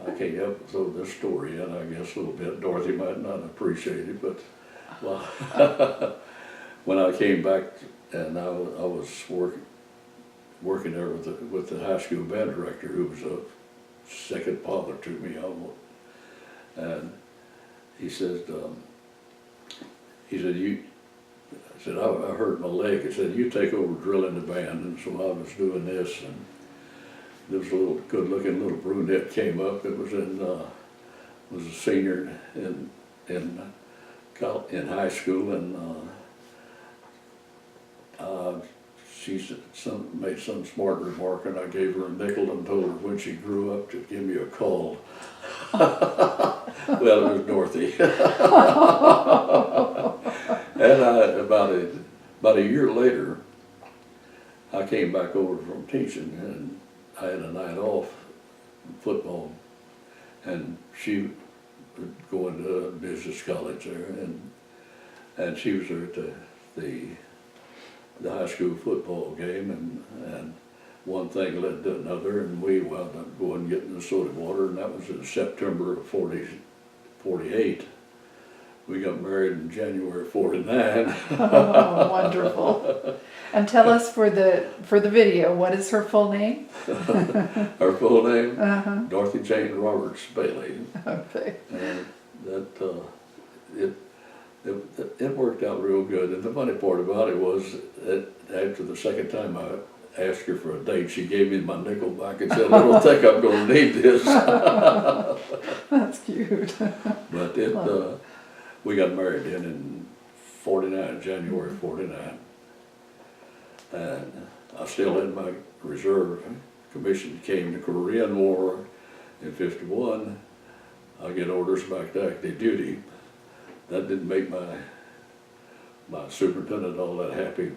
I can't help but throw this story in, I guess, a little bit. Dorothy might not appreciate it, but well, when I came back and I was working there with the high school band director, who was a second father to me almost, and he said, I hurt my leg. He said, you take over drilling the band. And so I was doing this, and there was a little good-looking little brunette came up that was was a senior in high school, and she made some smart remark, and I gave her a nickel and told her when she grew up to give me a call. Well, it was Dorothy. And about a year later, I came back over from teaching, and I had a night off football, and she was going to business college there, and she was there at the high school football game, and one thing led to another, and we wound up going and getting the soda water, and that was in September of 48. We got married in January 49. Oh, wonderful. And tell us for the video, what is her full name? Her full name, Dorothy Jane Roberts Bailey. Okay. And that it worked out real good. And the funny part about it was that after the second time I asked her for a date, she gave me my nickel back and said, "I don't think I'm going to need this." That's cute. But we got married in 49, January 49. And I still had my reserve commission. Came the Korean War in 51. I get orders back to active duty. That didn't make my superintendent all that happy.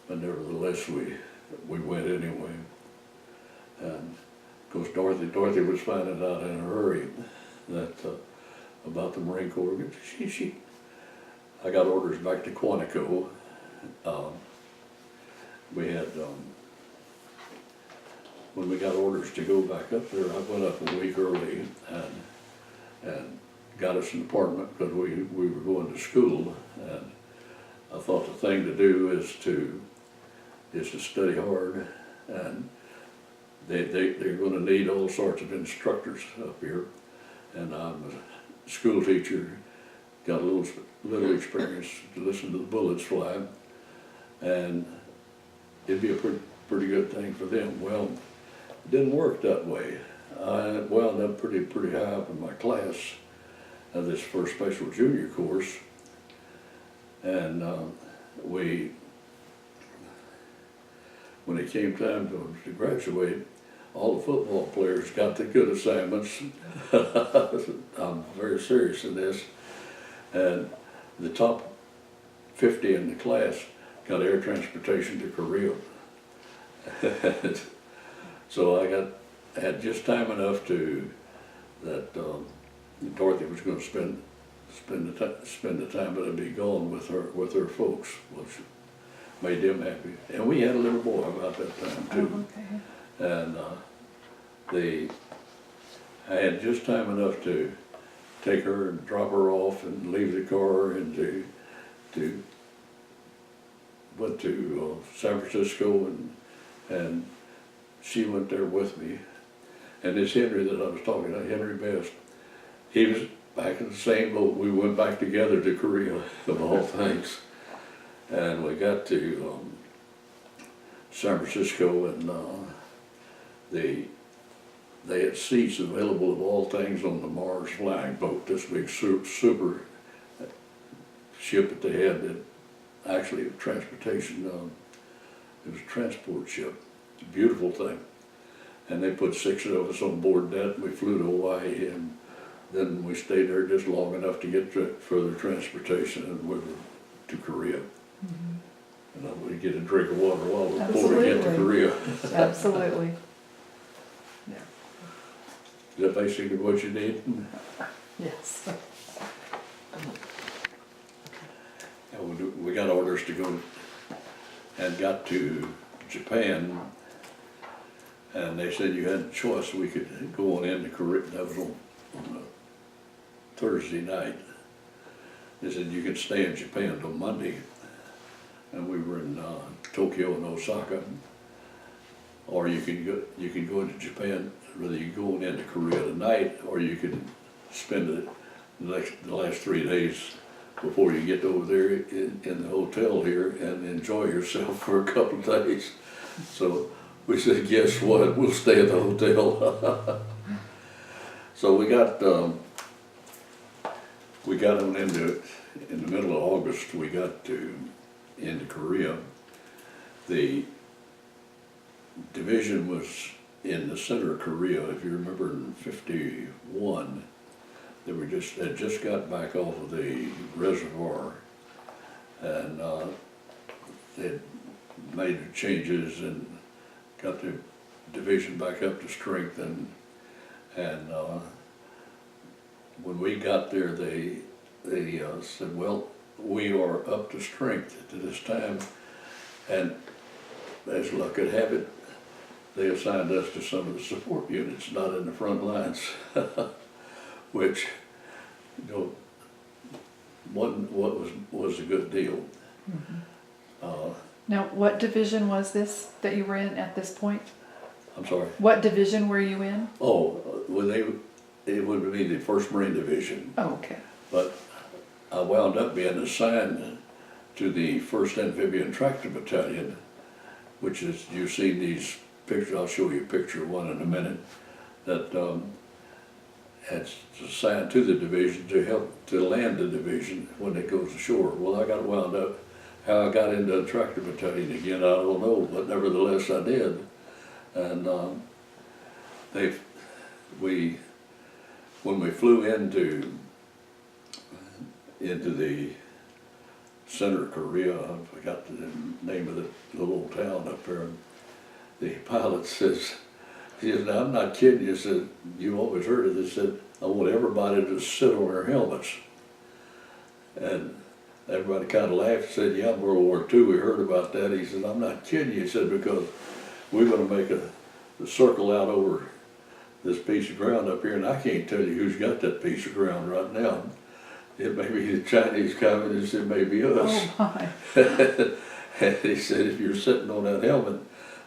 But nevertheless, we went anyway. And of course, Dorothy was finding out in a hurry that about the Marine Corps. I got orders back to Quantico. We had, when we got orders to go back up there, I went up a week early and got us an apartment because we were going to school, and I thought the thing to do is to study hard, and they're going to need all sorts of instructors up here, and I'm a school teacher, got a little experience to listen to the bullets fly, and it'd be a pretty good thing for them. Well, it didn't work that way. I wound up pretty high up in my class of this first special junior course, and when it came time to graduate, all the football players got the good assignments. I'm very serious in this. And the top 50 in the class got air transportation to Korea. So I had just time enough that Dorothy was going to spend the time, but I'd be gone with her folks, which made them happy. And we had a little boy about that time too. Oh, okay. And I had just time enough to take her and drop her off and leave the car, and went to San Francisco, and she went there with me. And this Henry that I was talking about, Henry Best, he was back in the same boat. We went back together to Korea, of all things. And we got to San Francisco, and they had seats available of all things on the Mars flying boat, this big super ship that they had that actually transportation, it was a transport ship, it's a beautiful thing. And they put 6 of us on board that, and we flew to Hawaii, and then we stayed there just long enough to get further transportation, and we were to Korea. And I would get a drink of water while we were pouring into Korea. Absolutely. Yeah. Is that basically what you need? Yes. And we got orders to go, and got to Japan, and they said you had a choice. We could go on into Korea. That was on a Thursday night. They said you could stay in Japan till Monday, and we were in Tokyo and Osaka. Or you can go into Japan, whether you're going into Korea tonight, or you could spend the last 3 days before you get over there in the hotel here and enjoy yourself for a couple of days. So we said, guess what? We'll stay at the hotel. So we got on into it in the middle of August. We got into Korea. The division was in the center of Korea. If you remember, in '51, they had just got back off of the reservoir, and they'd made the changes and got the division back up to strength, And when we got there, they said, well, we are up to strength at this time. And as luck could have it, they assigned us to some of the support units, not in the front lines, which, you know, what was a good deal. Now, what division was this that you were in at this point? I'm sorry. What division were you in? Oh, well, it would be the 1st Marine Division. Oh, okay. But I wound up being assigned to the 1st Amphibian Tractor Battalion, which is, you see these pictures, I'll show you a picture of one in a minute, that it's assigned to the division to help to land the division when it goes ashore. Well, I got wound up. How I got into the tractor battalion again, I don't know, but nevertheless I did. And when we flew into the center of Korea, I forgot the name of the little town up there, and the pilot says, he says, now I'm not kidding you, said, you always heard of this, said, I want everybody to sit on their helmets. And everybody kind of laughed and said, yeah, World War II, we heard about that. He said, I'm not kidding you, he said, because we're going to make a circle out over this piece of ground up here, and I can't tell you who's got that piece of ground right now. It may be the Chinese communists, it may be us. Oh my. And he said, if you're sitting on that helmet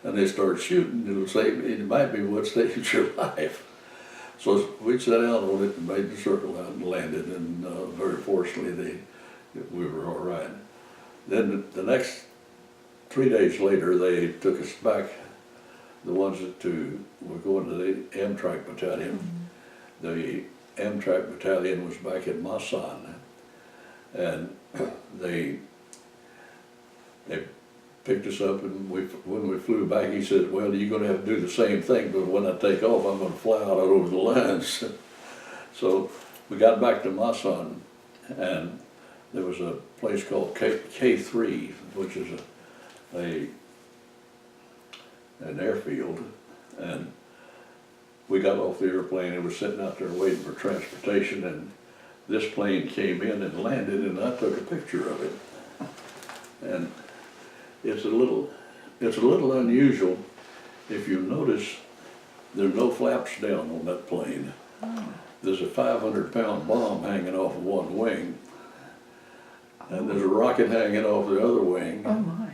and they start shooting, it might be what saves your life. So we sat out on it and made the circle out and landed, and very fortunately we were all right. Then the next 3 days later, they took us back, the ones that were going to the Amtrak battalion. The Amtrak battalion was back at Masan, and they picked us up, and when we flew back, he said, well, you're going to have to do the same thing, but when I take off, I'm going to fly out over the lines. So we got back to Masan, and there was a place called K3, which is an airfield, and we got off the airplane and was sitting out there waiting for transportation, and this plane came in and landed, and I took a picture of it. And it's a little unusual. If you notice, there's no flaps down on that plane. Oh. There's a 500-pound bomb hanging off of one wing, and there's a rocket hanging off the other wing. Oh my.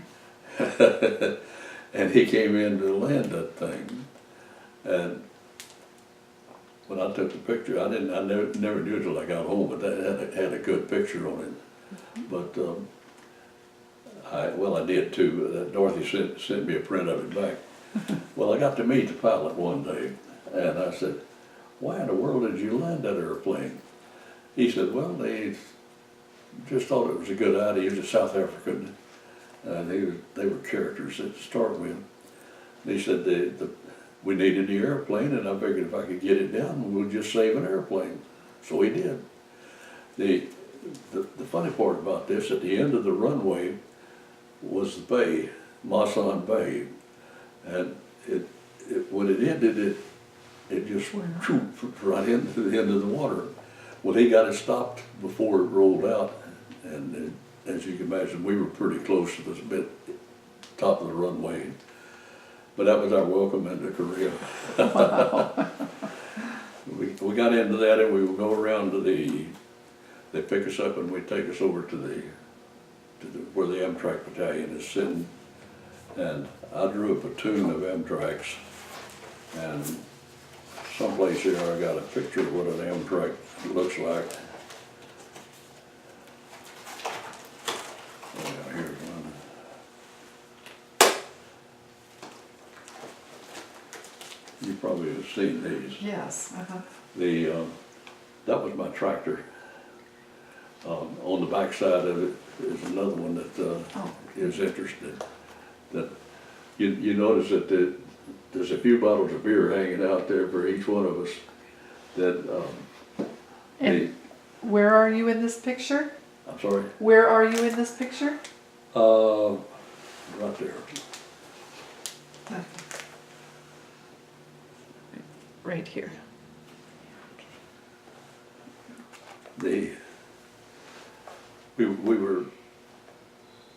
And he came in to land that thing. And when I took the picture, I never knew till I got home, but that had a good picture on it. But I did too. Dorothy sent me a print of it back. Well, I got to meet the pilot one day, and I said, why in the world did you land that airplane? He said, well, they just thought it was a good idea. He was a South African. They were characters to start with. They said we needed the airplane, and I figured if I could get it down, we'd just save an airplane. So we did. The funny part about this, at the end of the runway was the bay, Masan Bay, and when it ended, it just trooped right into the end of the water. Well, he got it stopped before it rolled out, and as you can imagine, we were pretty close to the top of the runway. But that was our welcome into Korea. Wow. we got into that, and we would go around to they pick us up and we'd take us over to where the Amtrak battalion is sitting. And I drew a platoon of Amtraks, and someplace here I got a picture of what an Amtrak looks like. Yeah, here's one. You probably have seen these. Yes. That was my tractor. On the back side of it is another one that is interested. That you notice that there's a few bottles of beer hanging out there for each one of us. And where are you in this picture? I'm sorry? Where are you in this picture? Right there. Right here. the we were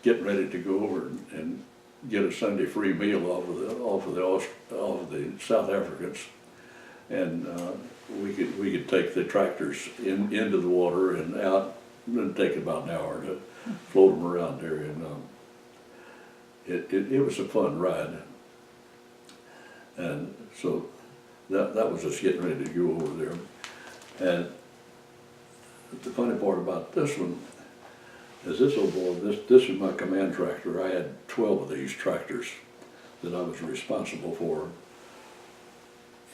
getting ready to go over and get a Sunday free meal off of the South Africans, and we could take the tractors into the water and out. It'd take about an hour to float them around there, and it was a fun ride. And so that was us getting ready to go over there. And the funny part about this one is this old boy, this is my command tractor. I had 12 of these tractors that I was responsible for.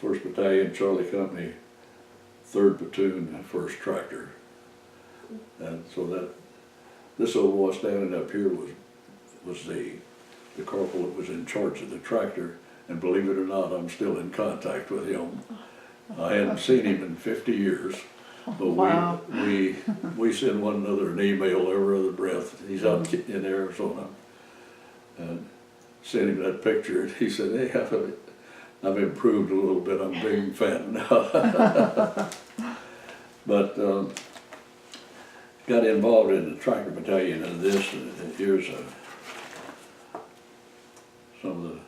1st Battalion, Charlie Company, 3rd Platoon, 1st Tractor. And so this old boy standing up here was the corporal that was in charge of the tractor. And believe it or not, I'm still in contact with him. I hadn't seen him in 50 years, but Wow. we send one another an email every other breath. He's out in Arizona, and sent him that picture. And he said, "Hey, I've improved a little bit. I'm being fat now." But got involved in the tractor battalion and this, and here's some of the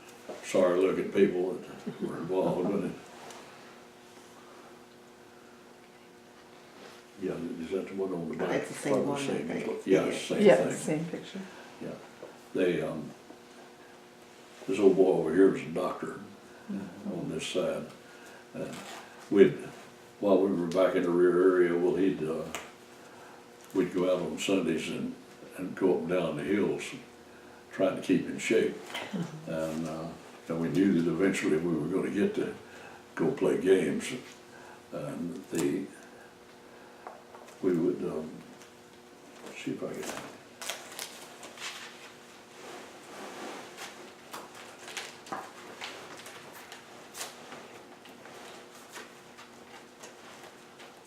sorry-looking people that were involved in it. Yeah, is that the one on the back? It's the same one, I think. Yeah, it's the same Yeah, thing. same picture. Yeah, they this old boy over here was a doctor on this side. While we were back in the rear area, well, we'd go out on Sundays and go up and down the hills, trying to keep in shape. And we knew that eventually we were going to get to go play games. And we would see if I can.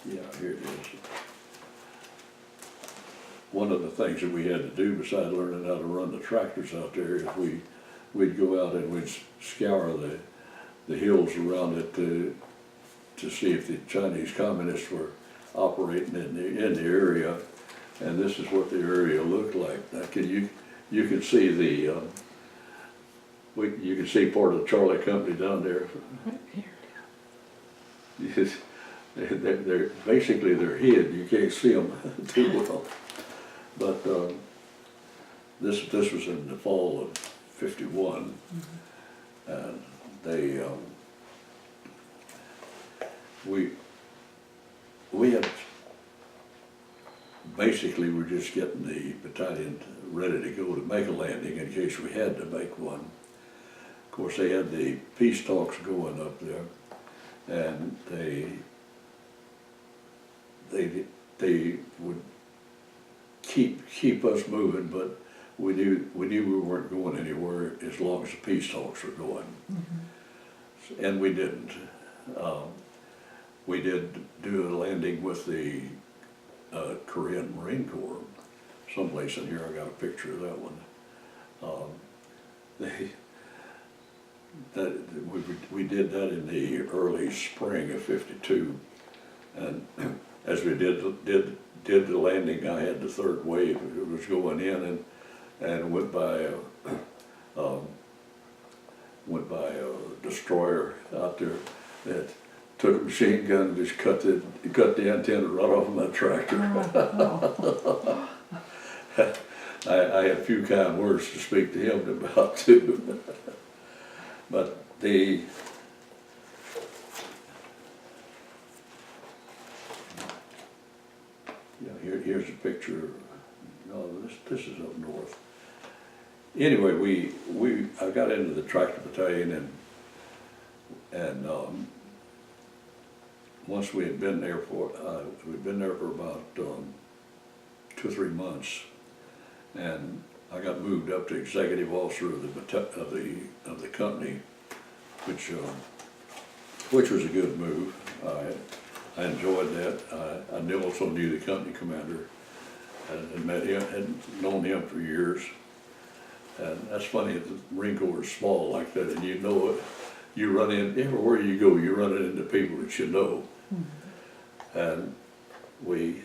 Yeah, here it is. One of the things that we had to do besides learning how to run the tractors out there is we'd go out and we'd scour the hills around it to see if the Chinese communists were operating in the area, and this is what the area looked like. Now, you can see you can see part of the Charlie Company down there. Right here. Yes, they're basically they're hid. You can't see them too well. But this was in the fall of '51, and they we had basically we're just getting the battalion ready to go to make a landing in case we had to make one. Of course, they had the peace talks going up there, and they would keep us moving, but we knew we weren't going anywhere as long as the peace talks were going. And we didn't. We did do a landing with the Korean Marine Corps. Someplace in here I got a picture of that one. We did that in the early spring of '52, and as we did the landing, I had the third wave. It was going in and went by a destroyer out there that took a machine gun and just cut the antenna right off of my tractor. I had a few kind words to speak to him about too. But here's a picture. No, this is up north. Anyway, I got into the tractor battalion, and once we had been there for about 2 or 3 months, and I got moved up to executive officer of the company, which was a good move. I enjoyed that. I also knew the company commander, and met him, had known him for years. And that's funny, the Marine Corps is small like that, and you know it. You run in, everywhere you go, you're running into people that you know. And we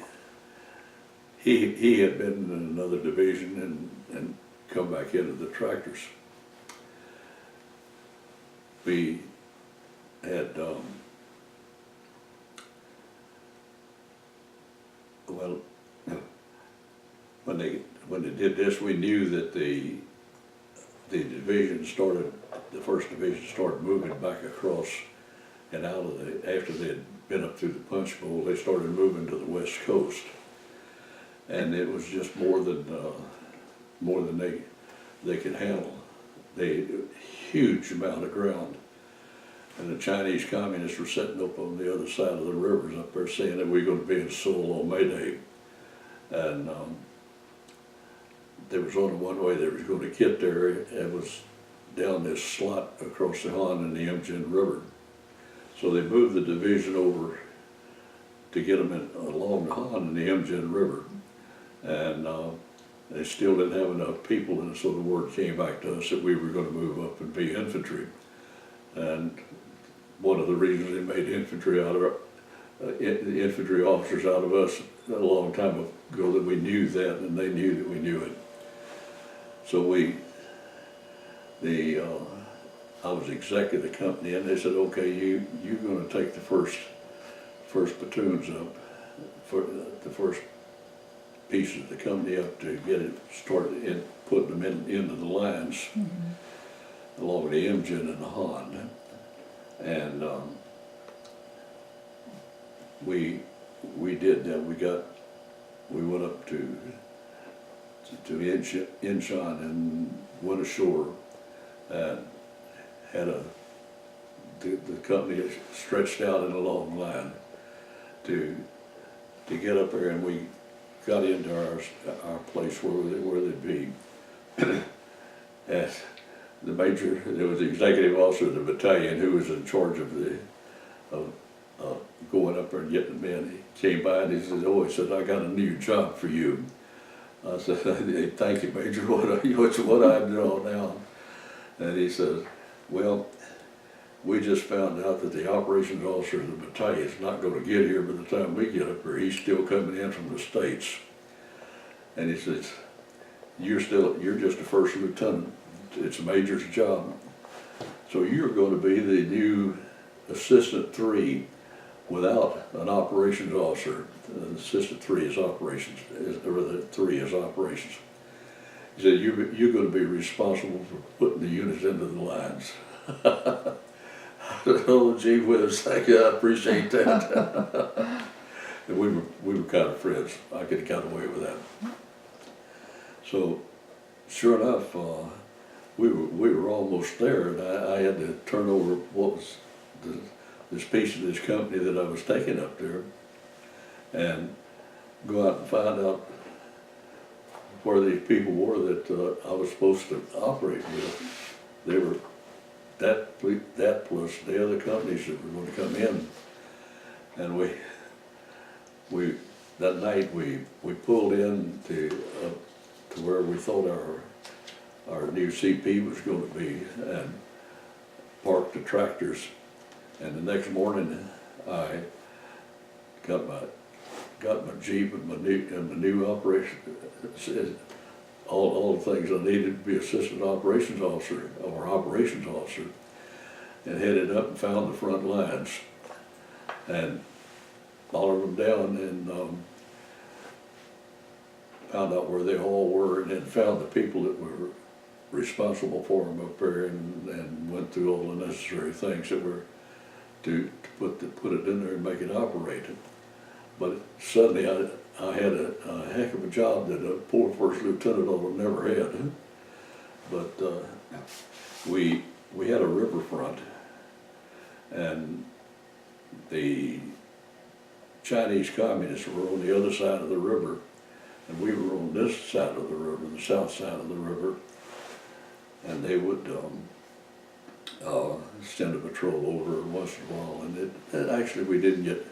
he had been in another division and come back into the tractors. We had, well, when they did this, we knew that the division started, the first division started moving back across and out of after they had been up through the Punch Bowl, they started moving to the West Coast. And it was just more than they could handle. They huge amount of ground. And the Chinese communists were sitting up on the other side of the rivers up there saying that we're going to be in Seoul on May Day. And there was only one way they was going to get there. It was down this slot across the Han and the Imjin River. So they moved the division over to get them along the Han and the Imjin River. And they still didn't have enough people, and so the word came back to us that we were going to move up and be infantry. And one of the reasons they made infantry out of infantry officers out of us a long time ago, that we knew that, and they knew that we knew it. So I was exec of the company, and they said, okay, you're going to take the first platoons up, for the first pieces of the company up to get it started in putting them into the lines along the Imjin and the Han. And we did that. We went up to Incheon and went ashore and had the company stretched out in a long line to get up there, and we got into our place where they'd be. And the major, there was the executive officer of the battalion who was in charge of going up there and getting the men. He came by and he said, "Oh," he said, "I got a new job for you." I said, "Thank you, Major. What I do now?" And he says, "Well, we just found out that the operations officer of the battalion is not going to get here by the time we get up here. He's still coming in from the States." And he says, you're just a first lieutenant. It's a major's job. So you're going to be the new assistant 3 without an operations officer. Assistant 3 is operations, or the 3 is operations. He said, you're going to be responsible for putting the units into the lines. Oh, gee whiz, thank you, I appreciate that. And we were kind of friends. I could have got away with that. So, sure enough, we were almost there, and I had to turn over what was this piece of this company that I was taking up there, and go out and find out where these people were that I was supposed to operate with. They were that plus the other companies that were going to come in, and we that night we pulled in to where we thought our new CP was going to be, and parked the tractors. And the next morning I got my Jeep and my new operation, all the things I needed to be assistant operations officer or operations officer, and headed up and found the front lines and followed them down and found out where they all were, and then found the people that were responsible for them up there, and went through all the necessary things that were to put it in there and make it operate. But suddenly I had a heck of a job that a poor first lieutenant ought to have never had. But we had a riverfront, and the Chinese communists were on the other side of the river, and we were on this side of the river, the south side of the river, and they would send a patrol over once in a while, and actually we didn't get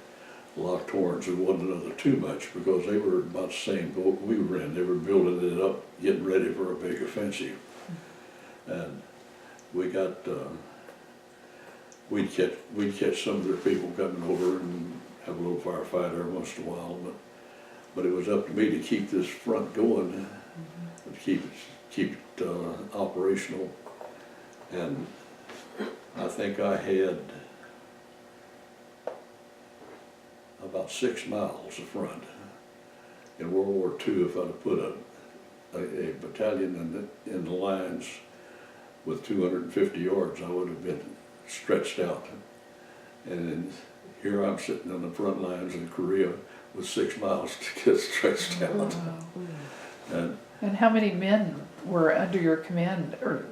locked horns with one another too much, because they were about the same boat we were in. They were building it up, getting ready for a big offensive, and we got we'd catch some of their people coming over and have a little firefight every once in a while, but but it was up to me to keep this front going, to keep it operational. And I think I had about 6 miles of front. In World War II, if I'd have put a battalion in the lines with 250 yards, I would have been stretched out. And then here I'm sitting on the front lines in Korea with 6 miles to get stretched out. Wow. And how many men were under your command or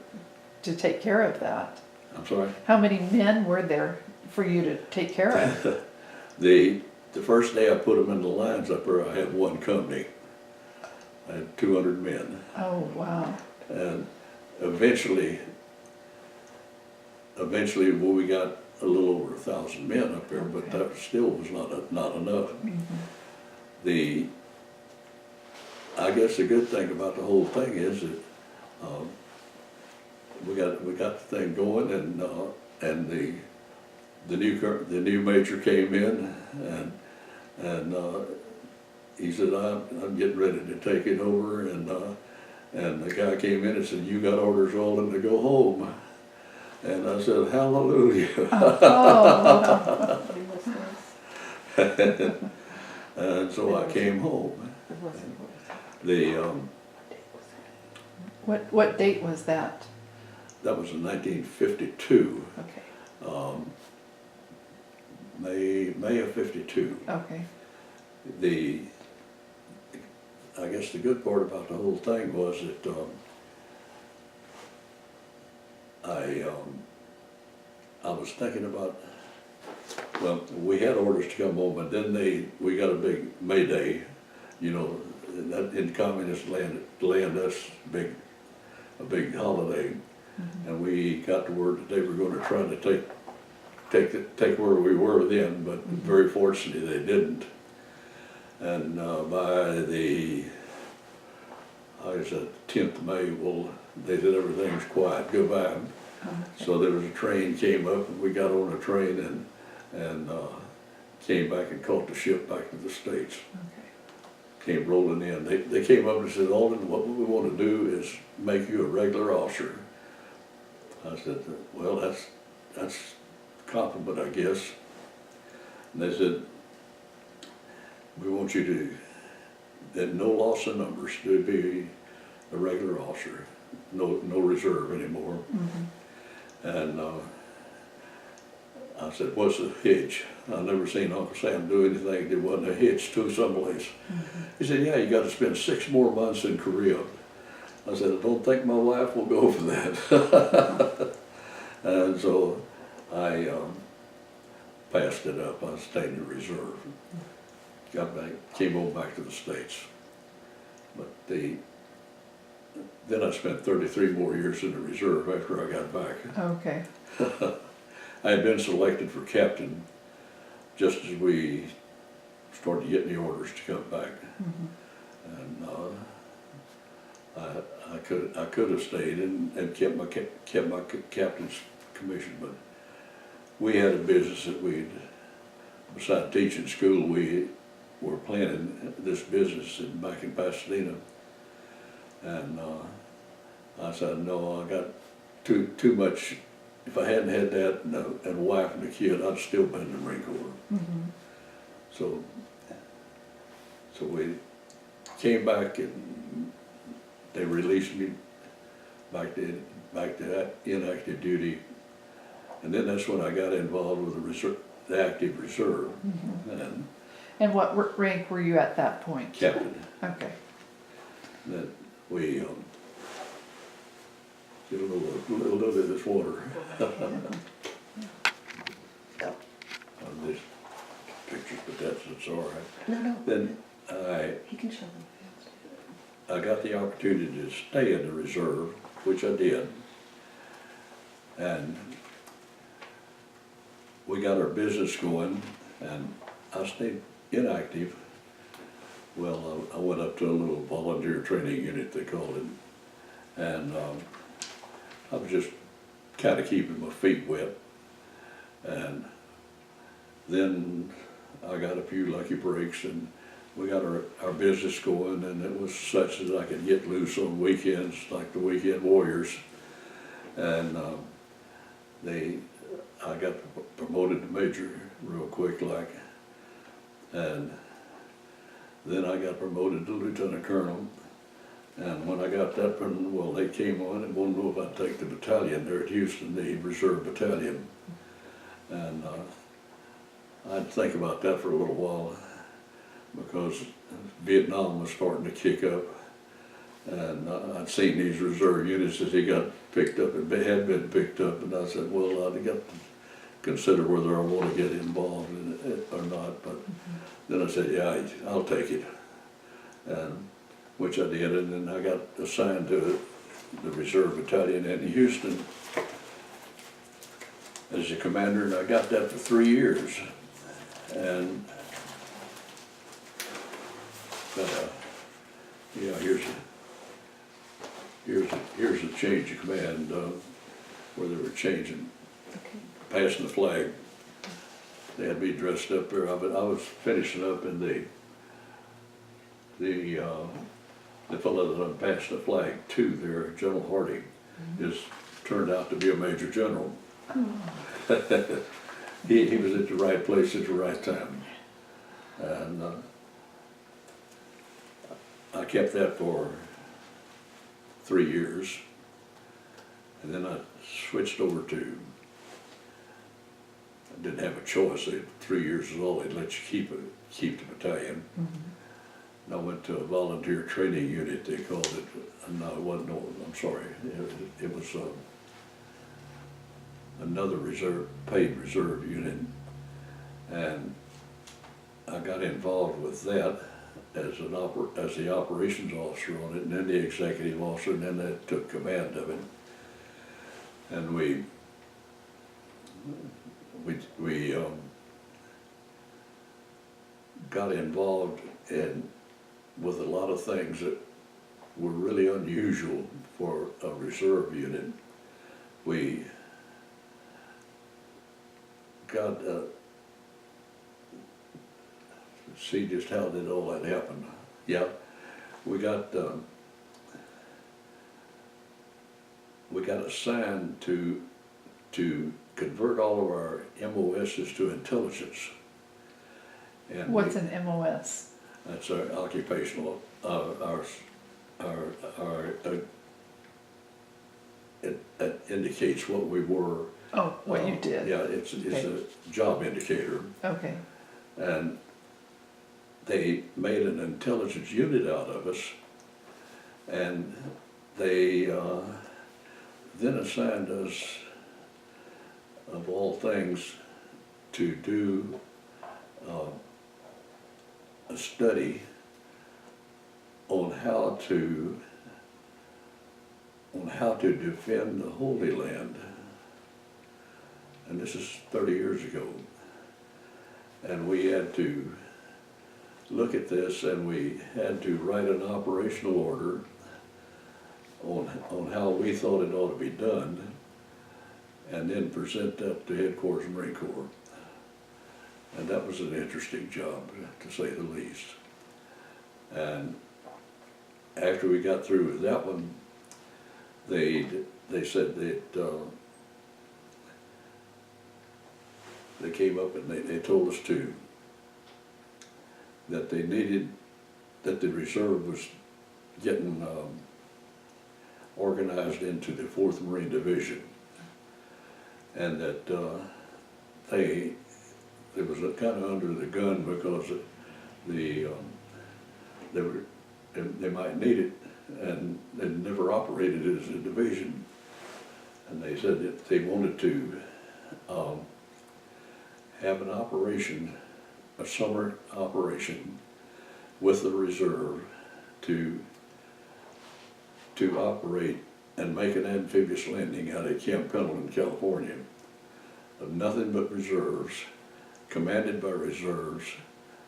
to take care of that? I'm sorry? How many men were there for you to take care of? The first day I put them in the lines up there, I had one company. I had 200 men. Oh, wow. And eventually when we got a little over 1,000 men up there, but that still was not enough. I guess the good thing about the whole thing is that we got the thing going, and the new major came in, and he said, I'm getting ready to take it over, and the guy came in and said, you got orders, Alden, to go home. And I said, hallelujah. Oh, And so I came home. What date was that? That was in 1952. Okay. May of 52. Okay. I guess the good part about the whole thing was that I was thinking about, well, we had orders to come home, and then we got a big May Day, you know, in communist land that's a big holiday, and we got the word that they were going to try to take where we were then, but very fortunately they didn't. And by the, I said, 10th of May, well, they said everything's quiet, goodbye. Okay. So there was a train came up, and we got on a train and came back and caught the ship back to the States. Okay. Came rolling in. They came up and said, Alden, what we want to do is make you a regular officer. I said, well, that's a compliment, I guess. And they said, we want you to, that no loss of numbers, to be a regular officer, no reserve anymore. And I said, what's the hitch? I never seen Uncle Sam do anything that wasn't a hitch to someplace. He said, yeah, you got to spend 6 more months in Korea. I said, I don't think my wife will go for that. And so I passed it up. I stayed in reserve. Got back, came on back to the States. But then I spent 33 more years in the reserve after I got back. Okay. I had been selected for captain just as we started getting the orders to come back. And I could have stayed and kept my captain's commission, but we had a business that besides teaching school, we were planning this business back in Pasadena. And I said, no, I got too much. If I hadn't had that and a wife and a kid, I'd still been in the Marine Corps. So we came back and they released me back to that inactive duty. And then that's when I got involved with the active reserve. And what rank were you at that point? Captain. Okay. Then we get a little bit of this water. On this picture, but that's all right. No. Then He can show them. I got the opportunity to stay in the reserve, which I did. And we got our business going, and I stayed inactive. Well, I went up to a little volunteer training unit, they called it, and I was just kind of keeping my feet wet. And then I got a few lucky breaks, and we got our business going, and it was such that I could get loose on weekends, like the Weekend Warriors. And I got promoted to major real quick, like, and then I got promoted to lieutenant colonel. And when I got that, well, they came on and wanted to know if I'd take the battalion there at Houston, the reserve battalion. And I'd think about that for a little while, because Vietnam was starting to kick up, and I'd seen these reserve units as they got picked up and had been picked up, and I said, well, I'd got to consider whether I want to get involved in it or not. But then I said, yeah, I'll take it, and which I did, and then I got assigned to the reserve battalion in Houston as the commander, and I got that for 3 years. And yeah, here's a change of command where they were changing, passing the flag. They had me dressed up there. I was finishing up, and the fellow that I passed the flag to there, General Hardy, just turned out to be a major general. He was at the right place at the right time, and I kept that for 3 years, and then I switched over to. I didn't have a choice. 3 years is all they'd let you keep the battalion. And I went to a volunteer training unit. They called it. No, it wasn't. No, I'm sorry. It was another paid reserve unit, and I got involved with that as the operations officer on it, and then the executive officer, and then I took command of it. And we got involved with a lot of things that were really unusual for a reserve unit. We got see just how did all that happen. Yeah, we got assigned to convert all of our MOSs to intelligence. And what's an MOS? That's our occupational, it indicates what we were. Oh, what you did. Yeah, it's a job indicator. Okay. And they made an intelligence unit out of us, and they then assigned us, of all things, to do a study on how to defend the Holy Land. And this is 30 years ago. And we had to look at this, and we had to write an operational order on how we thought it ought to be done, and then present that to Headquarters Marine Corps. And that was an interesting job, to say the least. And after we got through with that one, they said that they came up and they told us that they needed, that the reserve was getting organized into the 4th Marine Division, and that it was kind of under the gun because they might need it, and they never operated it as a division. And they said that they wanted to have an operation, a summer operation with the reserve to operate and make an amphibious landing out of Camp Pendleton, California, of nothing but reserves, commanded by reserves,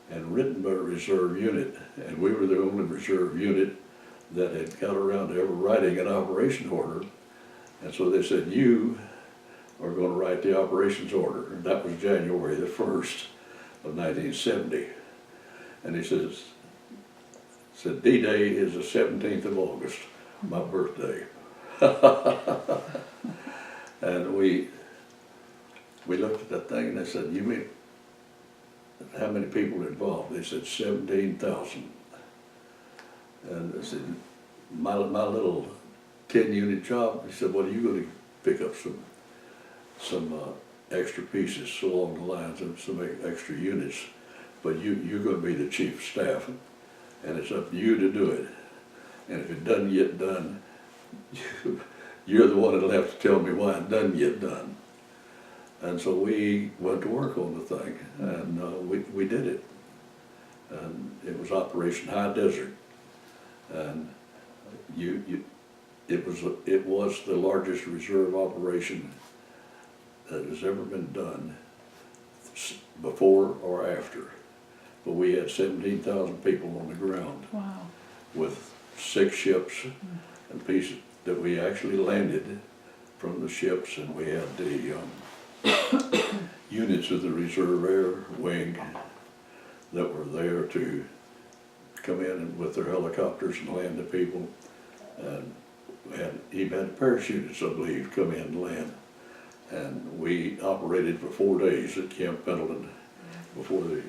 and written by a reserve unit. And we were the only reserve unit that had got around to ever writing an operation order. And so they said, you are going to write the operations order. And that was January the 1st of 1970. And he says, said D-Day is the 17th of August, my birthday. And we looked at that thing and I said, you mean, how many people are involved? They said 17,000. And I said, my little 10-unit job, he said, well, you're going to pick up some extra pieces along the lines of some extra units, but you're going to be the chief of staff, and it's up to you to do it. And if it doesn't get done, you're the one that'll have to tell me why it doesn't get done. And so we went to work on the thing, and we did it. And it was Operation High Desert, and it was the largest reserve operation that has ever been done before or after. But we had 17,000 people on the ground. Wow. With 6 ships and pieces that we actually landed from the ships, and we had the units of the Reserve Air Wing that were there to come in and with their helicopters and land the people. And even had parachutists, I believe, come in and land. And we operated for 4 days at Camp Pendleton before they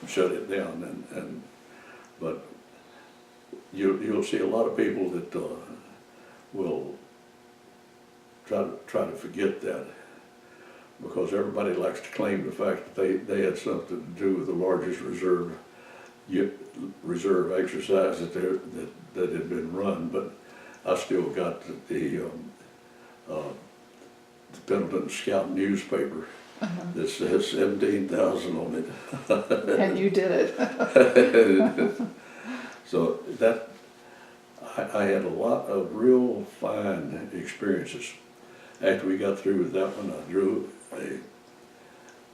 shut it down. But you'll see a lot of people that will try to forget that, because everybody likes to claim the fact that they had something to do with the largest reserve exercise that had been run. But I still got the Pendleton Scout newspaper that says 17,000 on it. And you did it. So that, I had a lot of real fine experiences. After we got through with that one,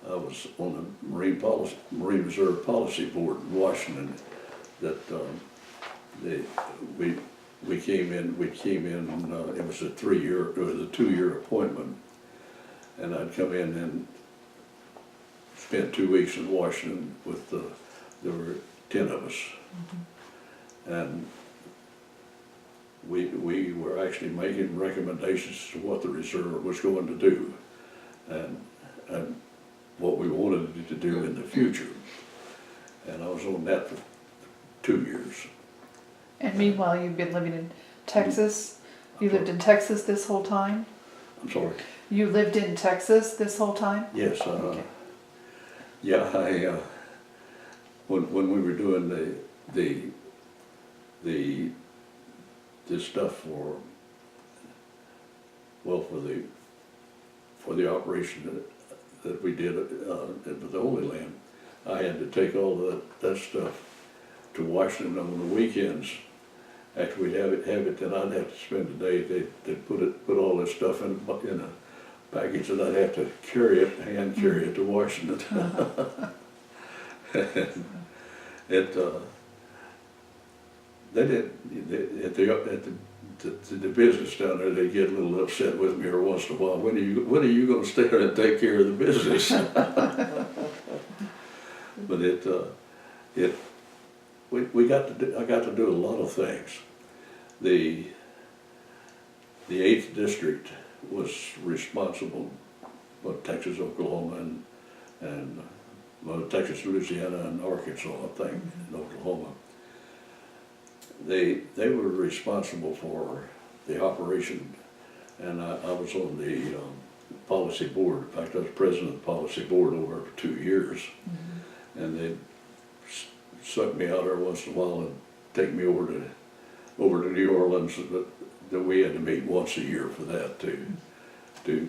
I was on the Marine Reserve Policy Board in Washington. That we came in. It was a 2-year appointment, and I'd come in and spent 2 weeks in Washington with there were 10 of us, and we were actually making recommendations to what the reserve was going to do, and what we wanted it to do in the future. And I was on that for 2 years. And meanwhile, you've been living in Texas. You lived in Texas this whole time? I'm sorry? You lived in Texas this whole time? Yes. Okay. Yeah, when we were doing this stuff for the operation that we did with the Holy Land, I had to take all of that stuff to Washington on the weekends. After we'd have it, then I'd have to spend the day. They'd put all this stuff in a package, and I'd have to hand carry it to Washington. They did at the business down there. They get a little upset with me every once in a while. When are you going to stay there and take care of the business? But I got to do a lot of things. The 8th District was responsible for Texas, Oklahoma, and Texas, Louisiana, and Arkansas, I think, and Oklahoma. They were responsible for the operation, and I was on the policy board. In fact, I was president of the policy board over for 2 years, and they'd suck me out every once in a while and take me over to New Orleans. That we had to meet once a year for that to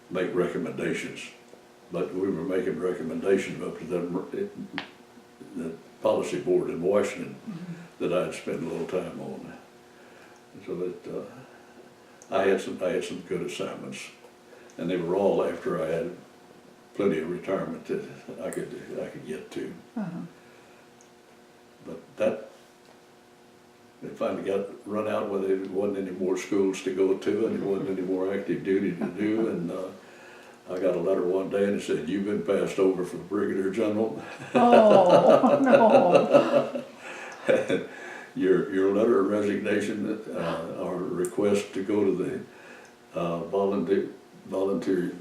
make recommendations. But we were making recommendations up to the policy board in Washington that I'd spend a little time on. So that I had some good assignments, and they were all after I had plenty of retirement that I could get to. But that, they finally got run out where there wasn't any more schools to go to, and there wasn't any more active duty to do. And I got a letter one day and it said, "You've been passed over for Brigadier General." Oh, no. Your letter of resignation, or request to go to the volunteer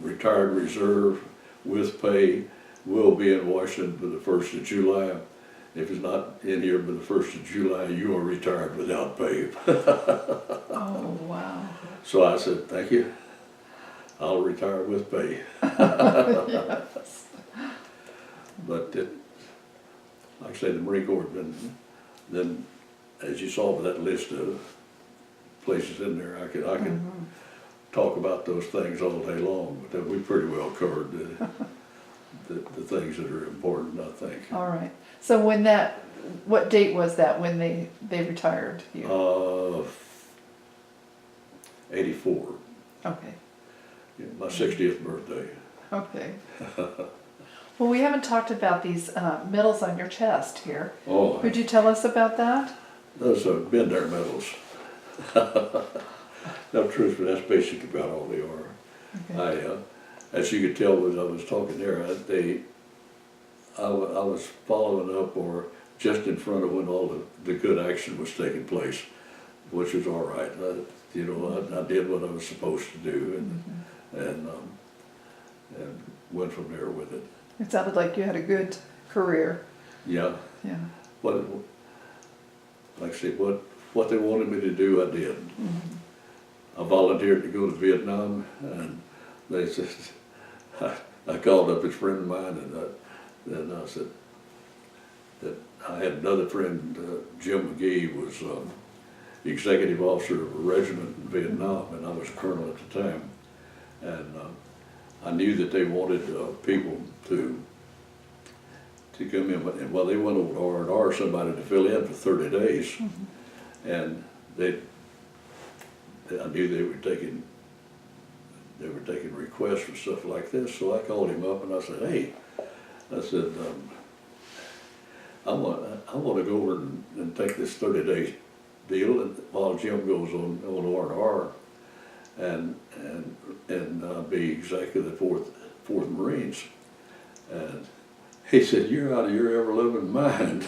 retired reserve with pay will be in Washington by the 1st of July. If it's not in here by the 1st of July, you are retired without pay. Oh, wow. So I said, thank you. I'll retire with pay. Yes. But like I say, the Marine Corps, then as you saw by that list of places in there, I could talk about those things all day long, but we pretty well covered the things that are important, I think. All right. So what date was that when they retired you? 84. Okay. Yeah, my 60th birthday. Okay. Well, we haven't talked about these medals on your chest here. Oh, Could you tell us about that? those have been there medals. No, truthfully, that's basically about all they are. Okay. As you could tell when I was talking there, I was following up or just in front of when all the good action was taking place, which was all right. I did what I was supposed to do and went from there with it. It sounded like you had a good career. Yeah. Yeah. Like I said, what they wanted me to do, I did. I volunteered to go to Vietnam, and they said, I called up this friend of mine, and I said that I had another friend, Jim McGee, was the executive officer of a regiment in Vietnam, and I was colonel at the time. And I knew that they wanted people to come in, and well, they went over to R&R, somebody to fill in for 30 days, and I knew they were taking requests for stuff like this, so I called him up and I said, hey, I said, I want to go over and take this 30-day deal, and while Jim goes on R&R, and be exactly the fourth Marines. And he said, you're out of your ever-living mind.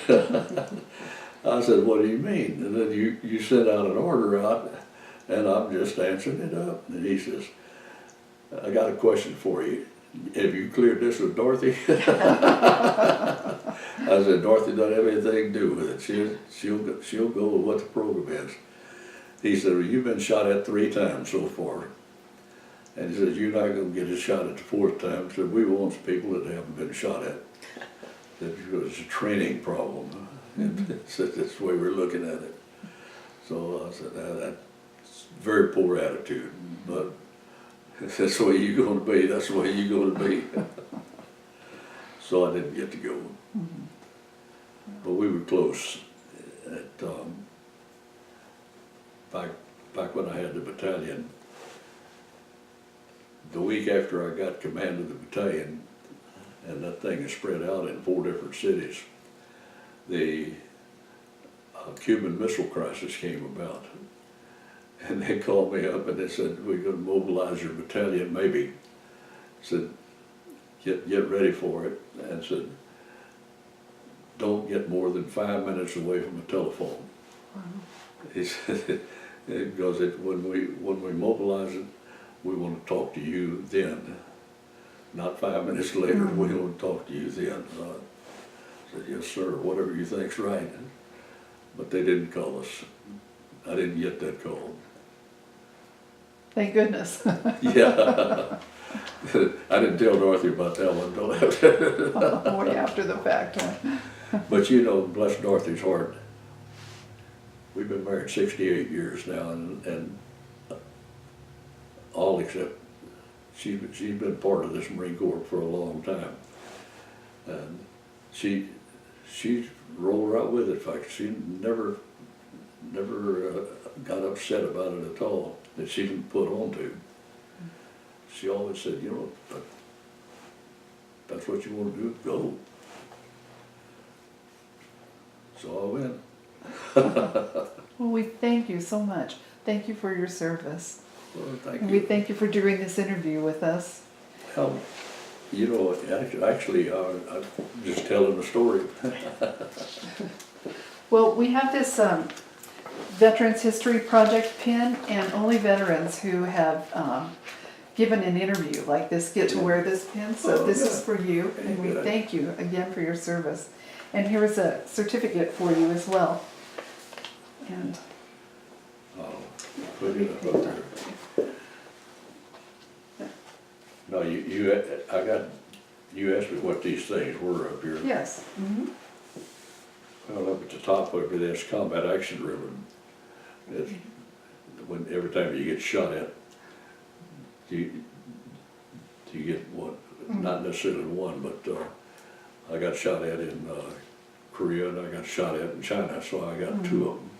I said, what do you mean? And then you sent out an order out, and I'm just answering it up. And he says, I got a question for you. Have you cleared this with Dorothy? I said, Dorothy doesn't have anything to do with it. She'll go with what the program is. He said, well, you've been shot at 3 times so far. And he said, you're not going to get a shot at the 4th time. He said, we want people that haven't been shot at. That was a training problem. And said, that's the way we're looking at it. So I said, that's very poor attitude. But if that's the way you're going to be, that's the way you're going to be. So I didn't get to go. But we were close. Back when I had the battalion, the week after I got command of the battalion, and that thing is spread out in 4 different cities, the Cuban Missile Crisis came about. And they called me up and they said, we're going to mobilize your battalion, maybe. Said, get ready for it. And said, don't get more than 5 minutes away from a telephone. He said, because when we mobilize it, we want to talk to you then. Not 5 minutes later, we want to talk to you then. So I said, yes, sir, whatever you think's right. But they didn't call us. I didn't get that call. Thank goodness. Yeah. I didn't tell Dorothy about that one. Way after the fact. But you know, bless Dorothy's heart, we've been married 68 years now, and all except she's been part of this Marine Corps for a long time. And she rolled right with it. In fact, she never got upset about it at all, that she didn't put on to. She always said, you know, that's what you want to do, go. So I went. Well, we thank you so much. Thank you for your service. Well, thank And you. we thank you for doing this interview with us. You know, actually, I'm just telling the story. Well, we have this Veterans History Project pin, and only veterans who have given an interview like this get to wear this pin. So this is for you, and we thank you again for your service. And here is a certificate for you as well. And Put it up there. No, you asked me what these things were up here. yes. Mm-hmm. Well, up at the top of it, that's combat action ribbon. It's when every time you get shot at, you get one, not necessarily one, but I got shot at in Korea and I got shot at in China, so I got two of them.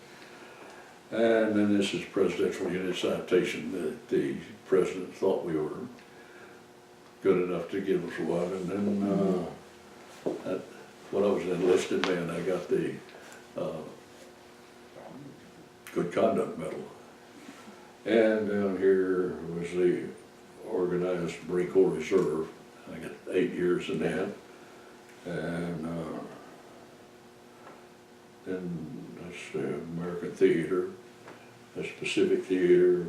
And then this is Presidential Unit Citation that the president thought we were good enough to give us one. And then when I was an enlisted man, I got the Good Conduct Medal. And down here was the Organized Marine Corps Reserve. I got 8 years in that. And then that's the American Theater, that's Pacific Theater,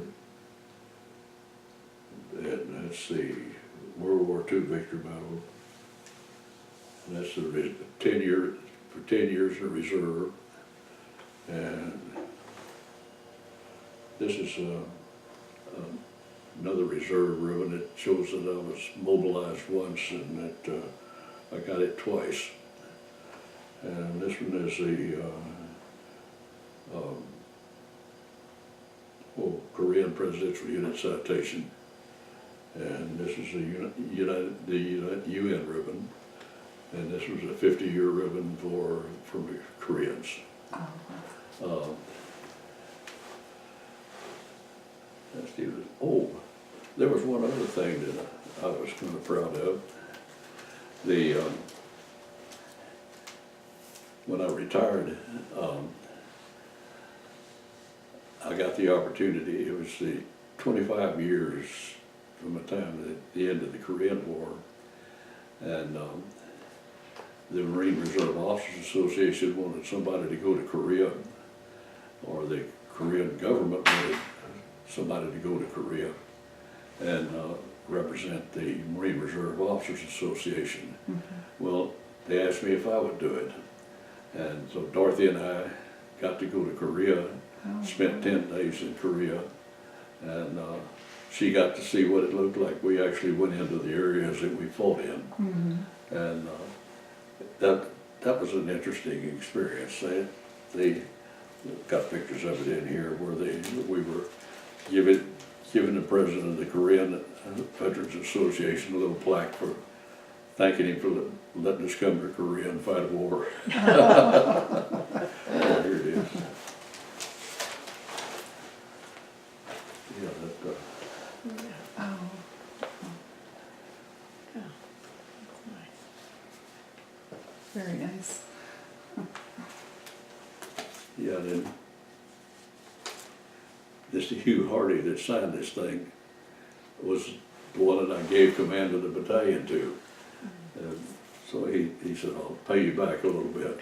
and that's the World War II Victory Medal. And that's the 10 years in reserve. And this is another reserve ribbon that shows that I was mobilized once and that I got it twice. And this one is the Korean Presidential Unit Citation. And this is the UN ribbon. And this was a 50-year ribbon for the Koreans. There was one other thing that I was kind of proud of. When I retired, I got the opportunity. It was the 25 years from the time at the end of the Korean War, and the Marine Reserve Officers Association wanted somebody to go to Korea, or the Korean government wanted somebody to go to Korea and represent the Marine Reserve Officers Association. Well, they asked me if I would do it. And so Dorothy and I got to go to Korea, spent 10 days in Korea, and she got to see what it looked like. We actually went into the areas that we fought in. And that was an interesting experience. They got pictures of it in here where we were giving the president of the Korean Veterans Association a little plaque for thanking him for letting us come to Korea and fight a war. Oh, here it is. Yeah, Very nice. yeah, then this Hugh Hardy that signed this thing was the one that I gave command of the battalion to. And so he said, I'll pay you back a little bit.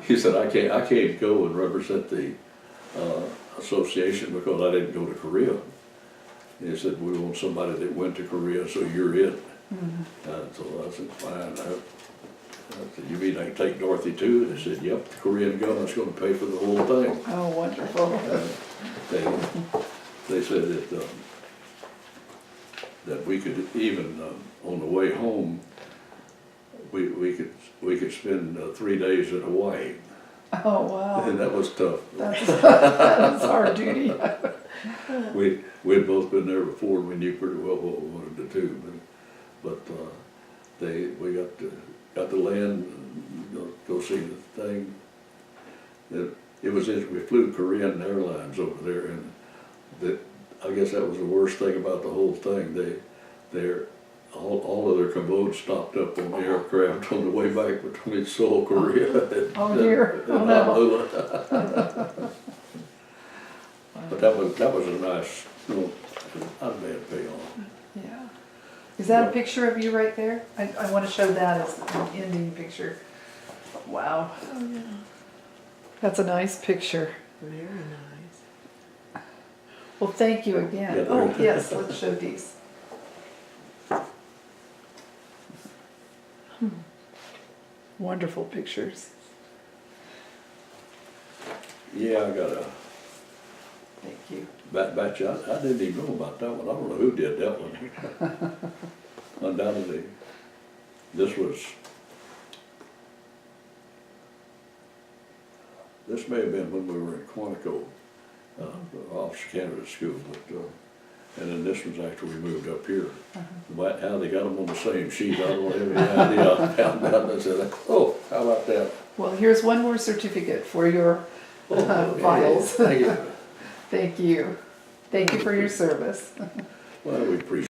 He said, I can't go and represent the association because I didn't go to Korea. And he said, we want somebody that went to Korea, so you're it. So I said, fine. I said, you mean I can take Dorothy too? They said, yep, the Korean government's going to pay for the whole thing. Oh, wonderful. They said that we could even, on the way home, we could spend 3 days in Hawaii. Oh, wow. And that was tough. That's hard duty. We'd both been there before, and we knew pretty well what we wanted to do. But we got to land, and go see the thing. It was we flew Korean Airlines over there, and I guess that was the worst thing about the whole thing. All of their commodes stopped up on the aircraft on the way back between Seoul, Korea, and dear. Honolulu. But that was a nice, not a bad payoff. Yeah. Is that a picture of you right there? I want to show that as an ending picture. Wow. That's a nice picture. Very nice. Well, thank you again. Yeah, Oh, there- yes, let's show these. Wonderful pictures. Yeah, I got a Thank you. batch. I didn't even know about that one. I don't know who did that one. Undoubtedly. This may have been when we were in Quantico, Officer Canada School, but, and then this one's after we moved up here. But how they got them on the same sheet, I don't have any idea. I found out and I said, oh, how about that? Well, here's one more certificate for your Oh, files. Thank you. Thank you. Thank you for your service. Well, we appreciate